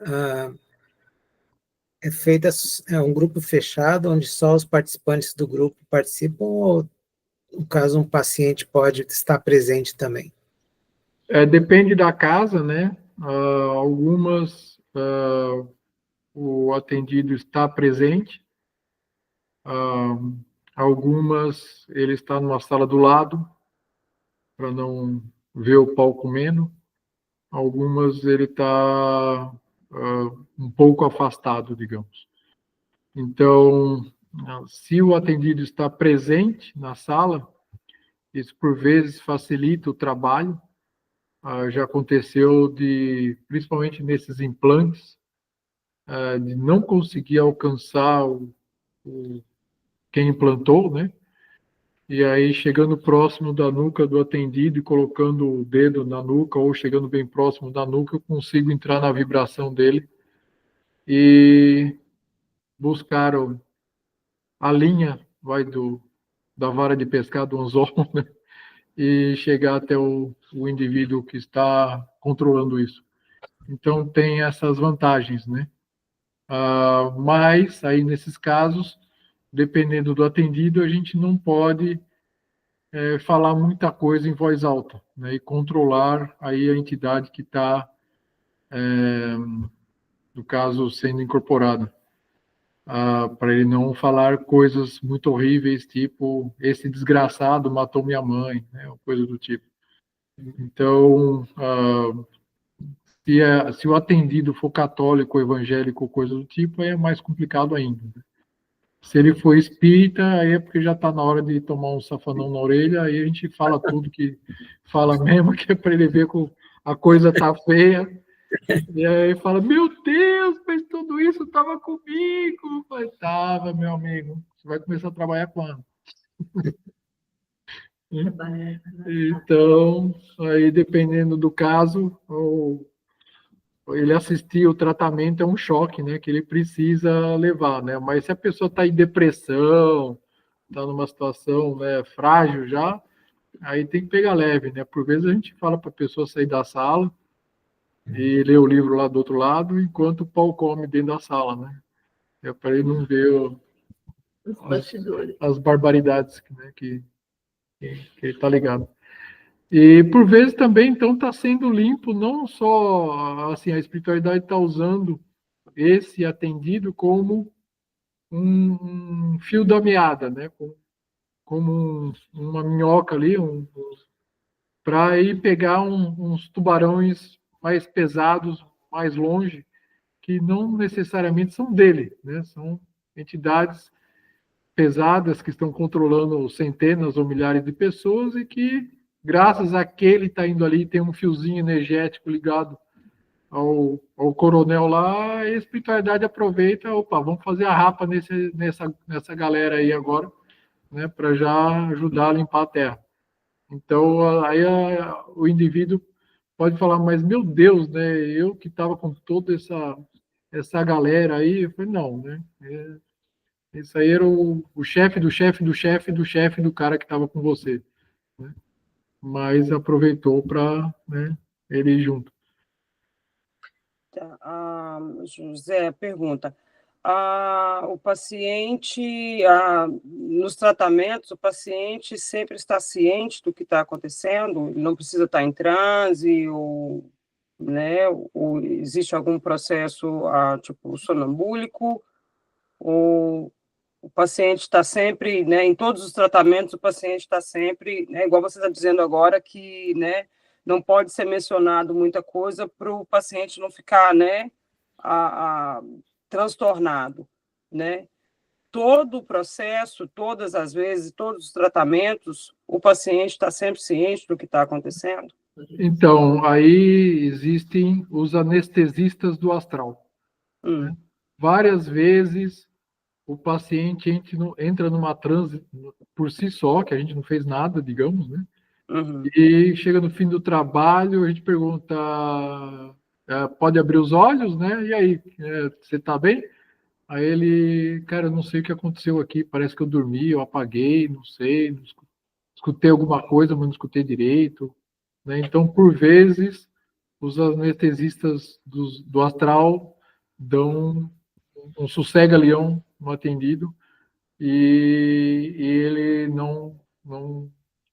é feita, é um grupo fechado, onde só os participantes do grupo participam, ou, no caso, um paciente pode estar presente também? Depende da casa, né? Algumas o atendido está presente, algumas ele está numa sala do lado, para não ver o pau comendo, algumas ele está um pouco afastado, digamos. Então, se o atendido está presente na sala, isso por vezes facilita o trabalho. Já aconteceu principalmente nesses implantes, de não conseguir alcançar quem implantou, né? E aí, chegando próximo da nuca do atendido e colocando o dedo na nuca, ou chegando bem próximo da nuca, eu consigo entrar na vibração dele e buscar a linha da vara de pescar, do anzol, né? E chegar até o indivíduo que está controlando isso. Então, tem essas vantagens, né? Mas, aí, nesses casos, dependendo do atendido, a gente não pode falar muita coisa em voz alta, né? E controlar aí a entidade que está, no caso, sendo incorporada. Para ele não falar coisas muito horríveis, tipo, esse desgraçado matou minha mãe, né? Coisa do tipo. Então, se o atendido for católico, evangélico, coisa do tipo, aí é mais complicado ainda. Se ele for espírita, aí é porque já está na hora de tomar um safanão na orelha, aí a gente fala tudo que fala mesmo, que é para ele ver que a coisa tá feia. E aí fala, meu Deus, mas tudo isso estava comigo. Mas estava, meu amigo. Você vai começar a trabalhar quando? Então, aí dependendo do caso, ele assistir o tratamento é um choque, né, que ele precisa levar, né? Mas se a pessoa está em depressão, está numa situação, né, frágil já, aí tem que pegar leve, né? Por vezes a gente fala para a pessoa sair da sala e ler o livro lá do outro lado, enquanto o pau come dentro da sala, né? É para ele não ver as barbaridades, né, que ele está ligado. E por vezes também, então, está sendo limpo, não só assim, a espiritualidade está usando esse atendido como um fio da meada, né? Como uma minhoca ali, para ir pegar uns tubarões mais pesados, mais longe, que não necessariamente são dele, né? São entidades pesadas que estão controlando centenas ou milhares de pessoas e que, graças a que ele está indo ali, tem um fiozinho energético ligado ao coronel lá, a espiritualidade aproveita, opa, vamos fazer a rapa nessa galera aí agora, né, para já ajudar a limpar a terra. Então, aí o indivíduo pode falar, mas meu Deus, né, eu que estava com toda essa galera aí, eu falei, não, né, isso aí era o chefe do chefe do chefe do chefe do cara que estava com você, né? Mas aproveitou para, né, ele ir junto. Tá. José pergunta, o paciente, nos tratamentos, o paciente sempre está ciente do que está acontecendo? Ele não precisa estar em transe, né, ou existe algum processo, tipo, sonambúlico, ou o paciente está sempre, né, em todos os tratamentos, o paciente está sempre, né, igual você está dizendo agora, que, né, não pode ser mencionado muita coisa para o paciente não ficar, né, transtornado, né? Todo o processo, todas as vezes, todos os tratamentos, o paciente está sempre ciente do que está acontecendo? Então, aí existem os anestesistas do astral. Né? Várias vezes o paciente entra numa transe por si só, que a gente não fez nada, digamos, né? Uhum. E chega no fim do trabalho, a gente pergunta, pode abrir os olhos, né? E aí, você está bem? Aí ele, cara, eu não sei o que aconteceu aqui, parece que eu dormi, eu apaguei, não sei, não escutei alguma coisa, mas não escutei direito, né? Então, por vezes, os anestesistas do astral dão um sossega-leão no atendido e ele não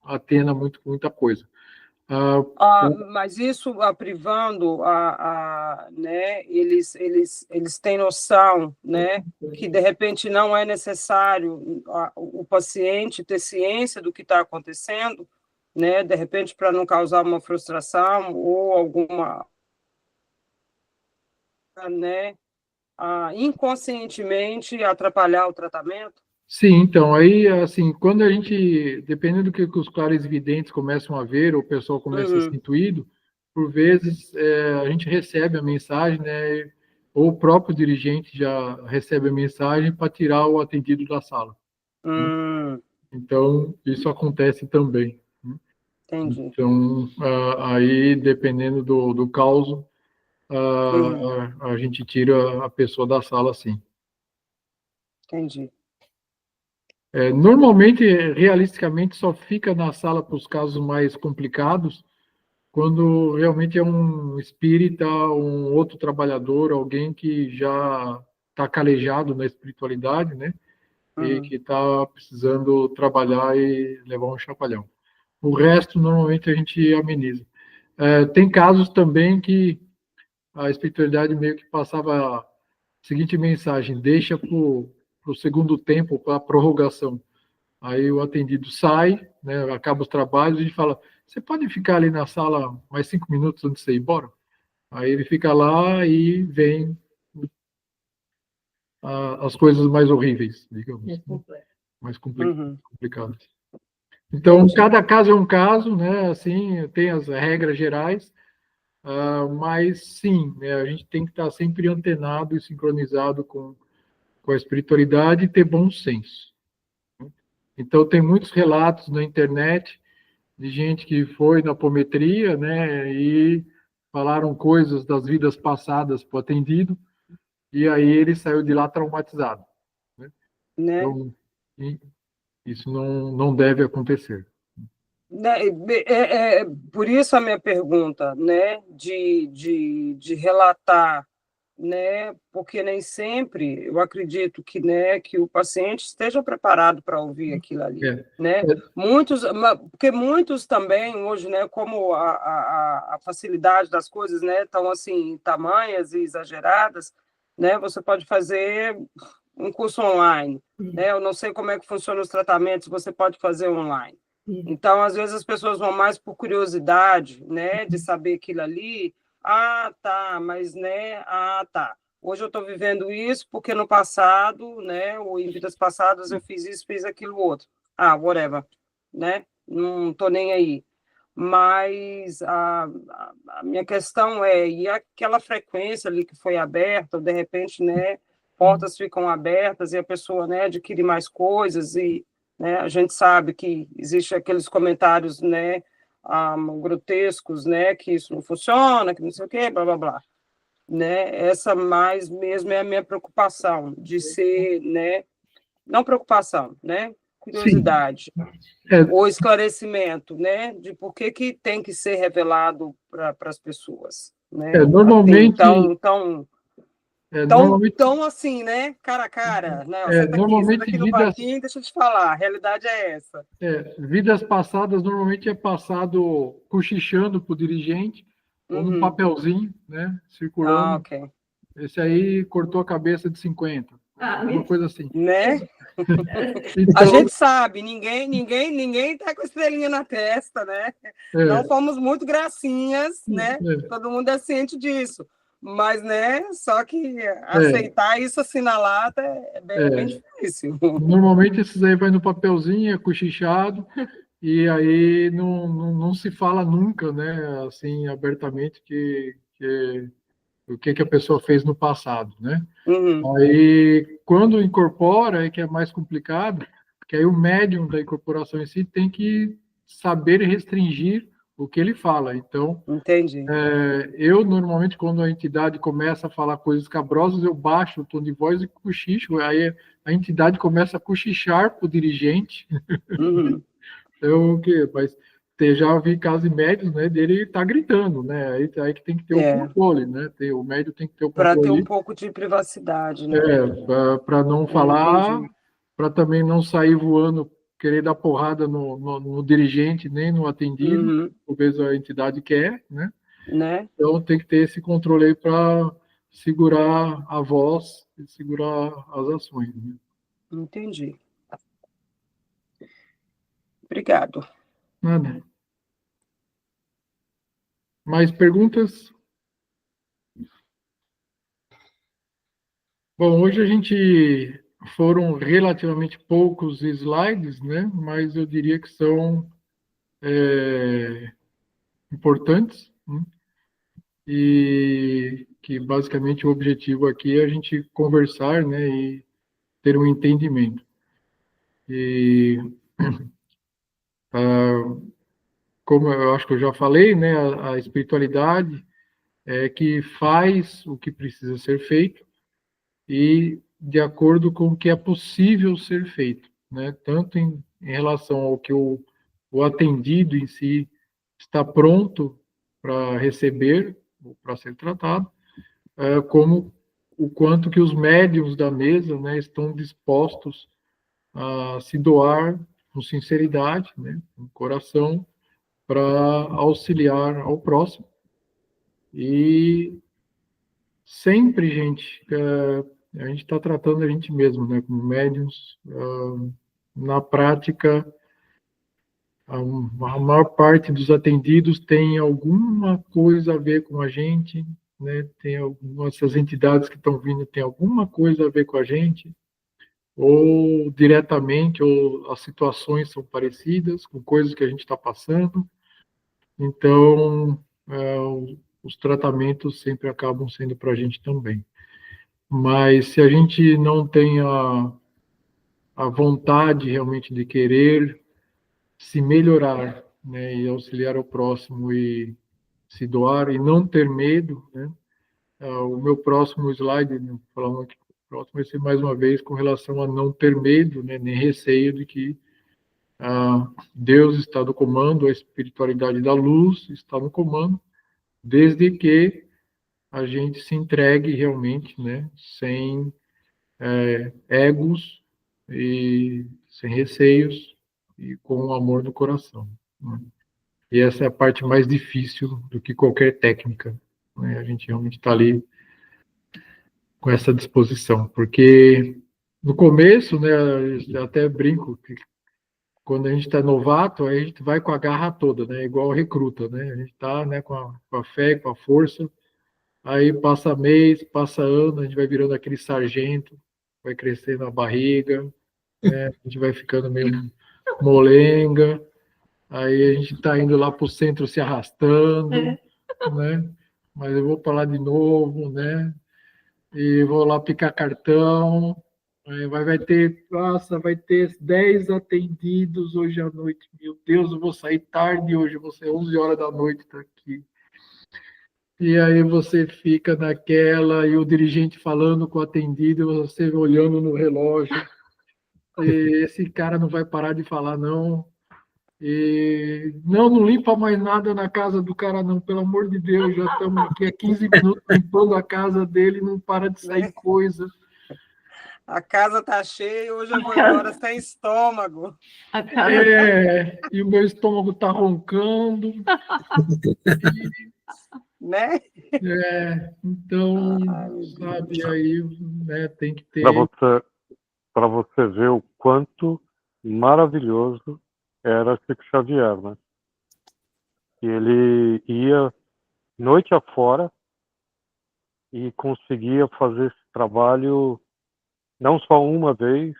atena muita coisa. Mas isso privando, né, eles têm noção, né, que de repente não é necessário o paciente ter ciência do que está acontecendo, né, de repente para não causar uma frustração ou alguma, né, inconscientemente atrapalhar o tratamento? Sim, então, aí, assim, quando a gente, dependendo do que os clarividentes começam a ver, ou o pessoal começa a ser intuído, por vezes a gente recebe a mensagem, né, ou o próprio dirigente já recebe a mensagem para tirar o atendido da sala. Né? Então, isso acontece também. Né? Entendi. Então, aí, dependendo do caso, a gente tira a pessoa da sala, sim. Entendi. Normalmente, realisticamente, só fica na sala para os casos mais complicados, quando realmente é um espírita, um outro trabalhador, alguém que já está calejado na espiritualidade, né? E que está precisando trabalhar e levar um chacoalhão. O resto, normalmente, a gente ameniza. Tem casos também que a espiritualidade meio que passava a seguinte mensagem: deixa para o segundo tempo, para a prorrogação. Aí o atendido sai, né, acaba os trabalhos, e a gente fala, você pode ficar ali na sala mais 5 minutos antes de você ir embora? Aí ele fica lá e vem as coisas mais horríveis, digamos. Mais complicadas. Então, cada caso é um caso, né, assim, tem as regras gerais, mas sim, né, a gente tem que estar sempre antenado e sincronizado com a espiritualidade e ter bom senso. Então, tem muitos relatos na internet de gente que foi na apometria, né, e falaram coisas das vidas passadas para o atendido, e aí ele saiu de lá traumatizado. Né? Então, isso não deve acontecer. Por isso a minha pergunta, né, de relatar, né, porque nem sempre eu acredito que, né, que o paciente esteja preparado para ouvir aquilo ali, né? Porque muitos também hoje, né, como a facilidade das coisas, né, estão assim tamanhas e exageradas, né? Você pode fazer um curso online, né? Eu não sei como é que funcionam os tratamentos, você pode fazer online. Então, às vezes as pessoas vão mais por curiosidade, né, de saber aquilo ali. Tá, mas, né, tá. Hoje eu estou vivendo isso porque no passado, né, ou em vidas passadas eu fiz isso, fiz aquilo outro. Whatever, né? Não estou nem aí. Mas a minha questão e aquela frequência ali que foi aberta, ou de repente, né, portas ficam abertas e a pessoa, né, adquire mais coisas e, né, a gente sabe que existem aqueles comentários, né, grotescos, né, que isso não funciona, que não sei o quê, blá, blá, blá. Né? Essa mais mesmo é a minha preocupação, de ser, né, não preocupação, né, curiosidade, ou esclarecimento, né, de por que tem que ser revelado para as pessoas. Né? Normalmente... Então, assim, né, cara a cara, né? Senta aqui no parquinho, deixa eu te falar, a realidade é essa. Vidas passadas normalmente é passado cochichando para o dirigente, ou num papelzinho, né, circulando. Okay. Esse aí cortou a cabeça de 50. Uma coisa assim. Né? Então, a gente sabe, ninguém está com estrelinha na testa, né? Não fomos muito gracinhas, né? Todo mundo é ciente disso. Mas, né, só que aceitar isso assim na lata é bem difícil. Normalmente esses aí vai no papelzinho, é cochichado, e aí não se fala nunca, né, assim, abertamente o que a pessoa fez no passado, né? Aí, quando incorpora, é que é mais complicado, porque aí o médium da incorporação em si tem que saber restringir o que ele fala. Então, entendi. Eu, normalmente, quando a entidade começa a falar coisas cabrosas, eu baixo o tom de voz e cochicho. Aí a entidade começa a cochichar para o dirigente. Uhum. Então, mas já vi casos médios, né, dele estar gritando, né? Aí que tem que ter o controle, né? O médio tem que ter o Para ter um controle. pouco de privacidade, né? Para não falar, para também não sair voando, querer dar porrada no dirigente, nem no atendido, talvez a entidade quer, né? Então tem que ter esse controle aí para segurar a voz e segurar as ações, né? Entendi. Obrigado. Nada. Mais perguntas? Bom, hoje a gente foram relativamente poucos slides, né? Mas eu diria que são importantes, né? E que basicamente o objetivo aqui é a gente conversar, né? E ter um entendimento. E como eu acho que eu já falei, né? A espiritualidade é que faz o que precisa ser feito e de acordo com o que é possível ser feito, né? Tanto em relação ao que o atendido em si está pronto para receber, para ser tratado, como o quanto que os médiuns da mesa, né, estão dispostos a se doar com sinceridade, né, com coração, para auxiliar ao próximo. E sempre, gente, a gente está tratando a gente mesmo, né, como médiuns. Na prática, a maior parte dos atendidos tem alguma coisa a ver com a gente, né? Tem algumas, essas entidades que estão vindo tem alguma coisa a ver com a gente, ou diretamente, ou as situações são parecidas com coisas que a gente está passando. Então, os tratamentos sempre acabam sendo para a gente também. Mas se a gente não tem a vontade realmente de querer se melhorar, né, e auxiliar o próximo e se doar e não ter medo, né? O meu próximo slide, né, falando aqui, próximo vai ser mais uma vez com relação a não ter medo, né, nem receio de que Deus está no comando, a espiritualidade da luz está no comando, desde que a gente se entregue realmente, né, sem egos e sem receios e com o amor do coração, né? E essa é a parte mais difícil do que qualquer técnica, né? A gente realmente está ali com essa disposição, porque no começo, né, eu até brinco que quando a gente está novato, a gente vai com a garra toda, né, igual recruta, né, a gente está, né, com a fé, com a força, aí passa mês, passa ano, a gente vai virando aquele sargento, vai crescendo a barriga, né, a gente vai ficando meio molenga, aí a gente está indo lá para o centro se arrastando, né? Mas eu vou para lá de novo, né? E vou lá picar cartão. Aí vai ter, nossa, vai ter 10 atendidos hoje à noite. Meu Deus, eu vou sair tarde hoje, vou ser 11 horas da noite tá aqui. E aí você fica naquela, e o dirigente falando com o atendido, você olhando no relógio. E esse cara não vai parar de falar, não. E não limpa mais nada na casa do cara, não, pelo amor de Deus, já estamos aqui há 15 minutos limpando a casa dele, não para de sair coisa. A casa tá cheia, hoje eu vou embora sem estômago. E o meu estômago tá roncando. Né? Então, sabe, aí, né, tem que ter... Para você ver o quanto maravilhoso era Chico Xavier, né? E ele ia noite afora e conseguia fazer esse trabalho não só uma vez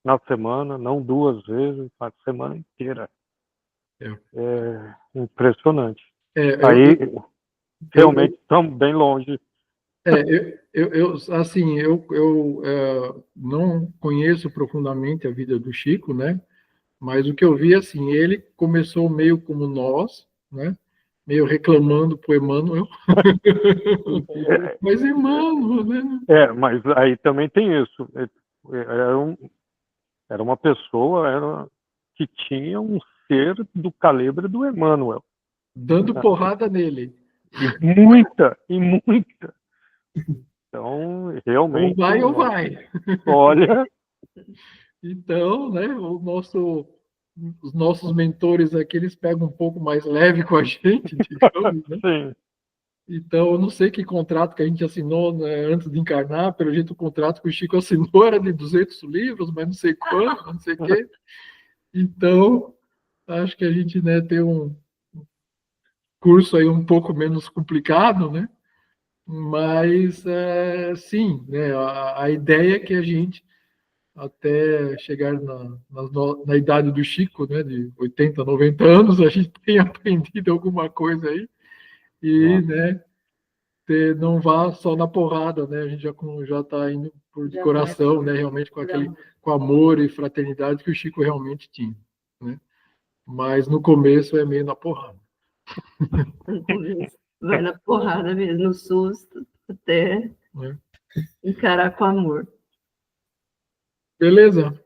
na semana, não 2 vezes, na semana inteira. É impressionante. Aí, realmente, estamos bem longe. Assim, eu não conheço profundamente a vida do Chico, né? Mas o que eu vi, assim, ele começou meio como nós, né? Meio reclamando pro Emmanuel. Mas Emmanuel, né? Mas aí também tem isso. Era uma pessoa que tinha um ser do calibre do Emmanuel. Dando porrada nele. E muita. Então, realmente... Ou vai ou vai. Olha... Então, né, os nossos mentores aqui, eles pegam um pouco mais leve com a gente, digamos, né? Sim. Então, eu não sei que contrato que a gente assinou, né, antes de encarnar, pelo jeito o contrato que o Chico assinou era de 200 livros, mas não sei quanto, não sei o quê. Então, acho que a gente, né, tem um curso aí um pouco menos complicado, né? Mas, sim, né, a ideia é que a gente, até chegar na idade do Chico, né, de 80, 90 anos, a gente tenha aprendido alguma coisa aí e, né, não vá só na porrada, né? A gente já está indo por coração, né? Realmente com amor e fraternidade que o Chico realmente tinha, né? Mas no começo é meio na porrada. No começo vai na porrada mesmo, no susto, até encarar com amor. Beleza?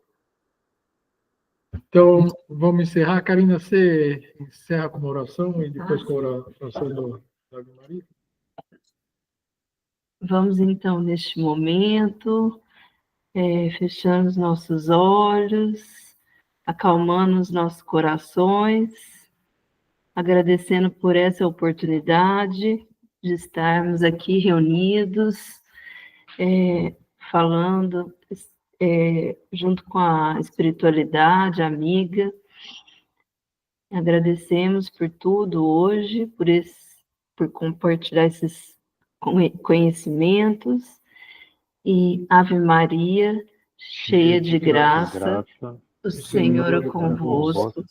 Então, vamos encerrar. Karina, você encerra com uma oração e depois com a oração da Ave Maria? Vamos, então, neste momento, fechando os nossos olhos, acalmando os nossos corações, agradecendo por essa oportunidade de estarmos aqui reunidos, falando junto com a espiritualidade amiga. Agradecemos por tudo hoje, por compartilhar esses conhecimentos, e Ave Maria, cheia de graça, o Senhor é convosco,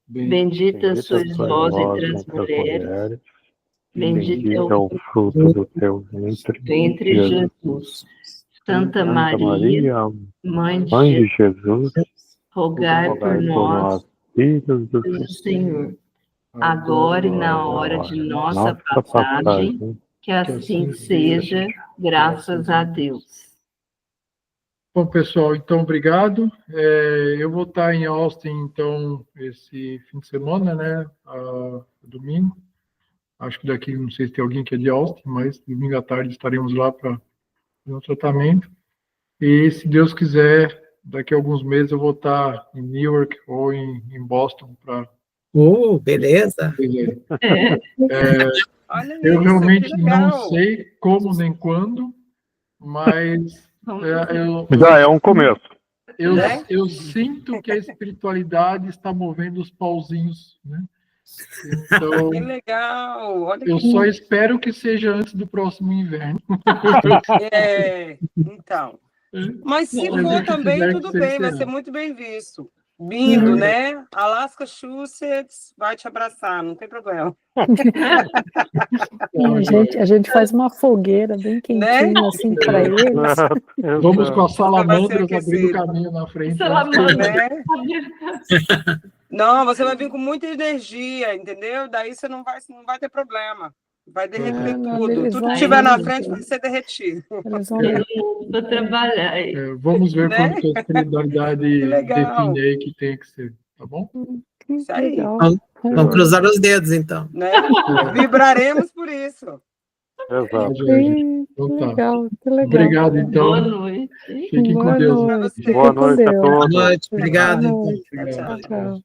bendita sois vós entre as mulheres, bendito é o fruto do teu ventre, Jesus. Santa Maria, Mãe de Jesus, rogai por nós, filhos do Senhor, agora e na hora de nossa passagem, que assim seja, graças a Deus. Bom, pessoal, então, obrigado. Eu vou estar em Austin, então, esse fim de semana, né, domingo. Acho que daqui, não sei se tem alguém que é de Austin, mas domingo à tarde estaremos lá para fazer um tratamento. E, se Deus quiser, daqui a alguns meses eu vou estar em Newark ou em Boston para... Beleza! Eu realmente não sei como nem quando, mas já é um começo. Eu sinto que a espiritualidade está movendo os pauzinhos, né? Então, que legal! Olha eu só espero que seja antes do próximo inverno. Então. Mas se for também, tudo bem, vai ser muito bem visto. Vindo, né? Alaska Massachusetts vai te abraçar, não tem problema. A gente faz uma fogueira bem quentinha, né? Assim, para eles. Vamos com as salamandras abrindo o caminho na frente. Né? Não, você vai vir com muita energia, entendeu? Daí você não vai ter problema. Vai derreter tudo. Tudo que estiver na frente vai ser derretido. Vou trabalhar. Vamos ver como que a espiritualidade define aí que tem que ser, tá bom? Isso aí. Vamos cruzar os dedos, então. Né? Vibraremos por isso. Exato. Então, tá. Legal, que legal. Obrigado, então. Boa noite. Fiquem com Deus. Boa noite a todos. Boa noite, obrigado. Tchau.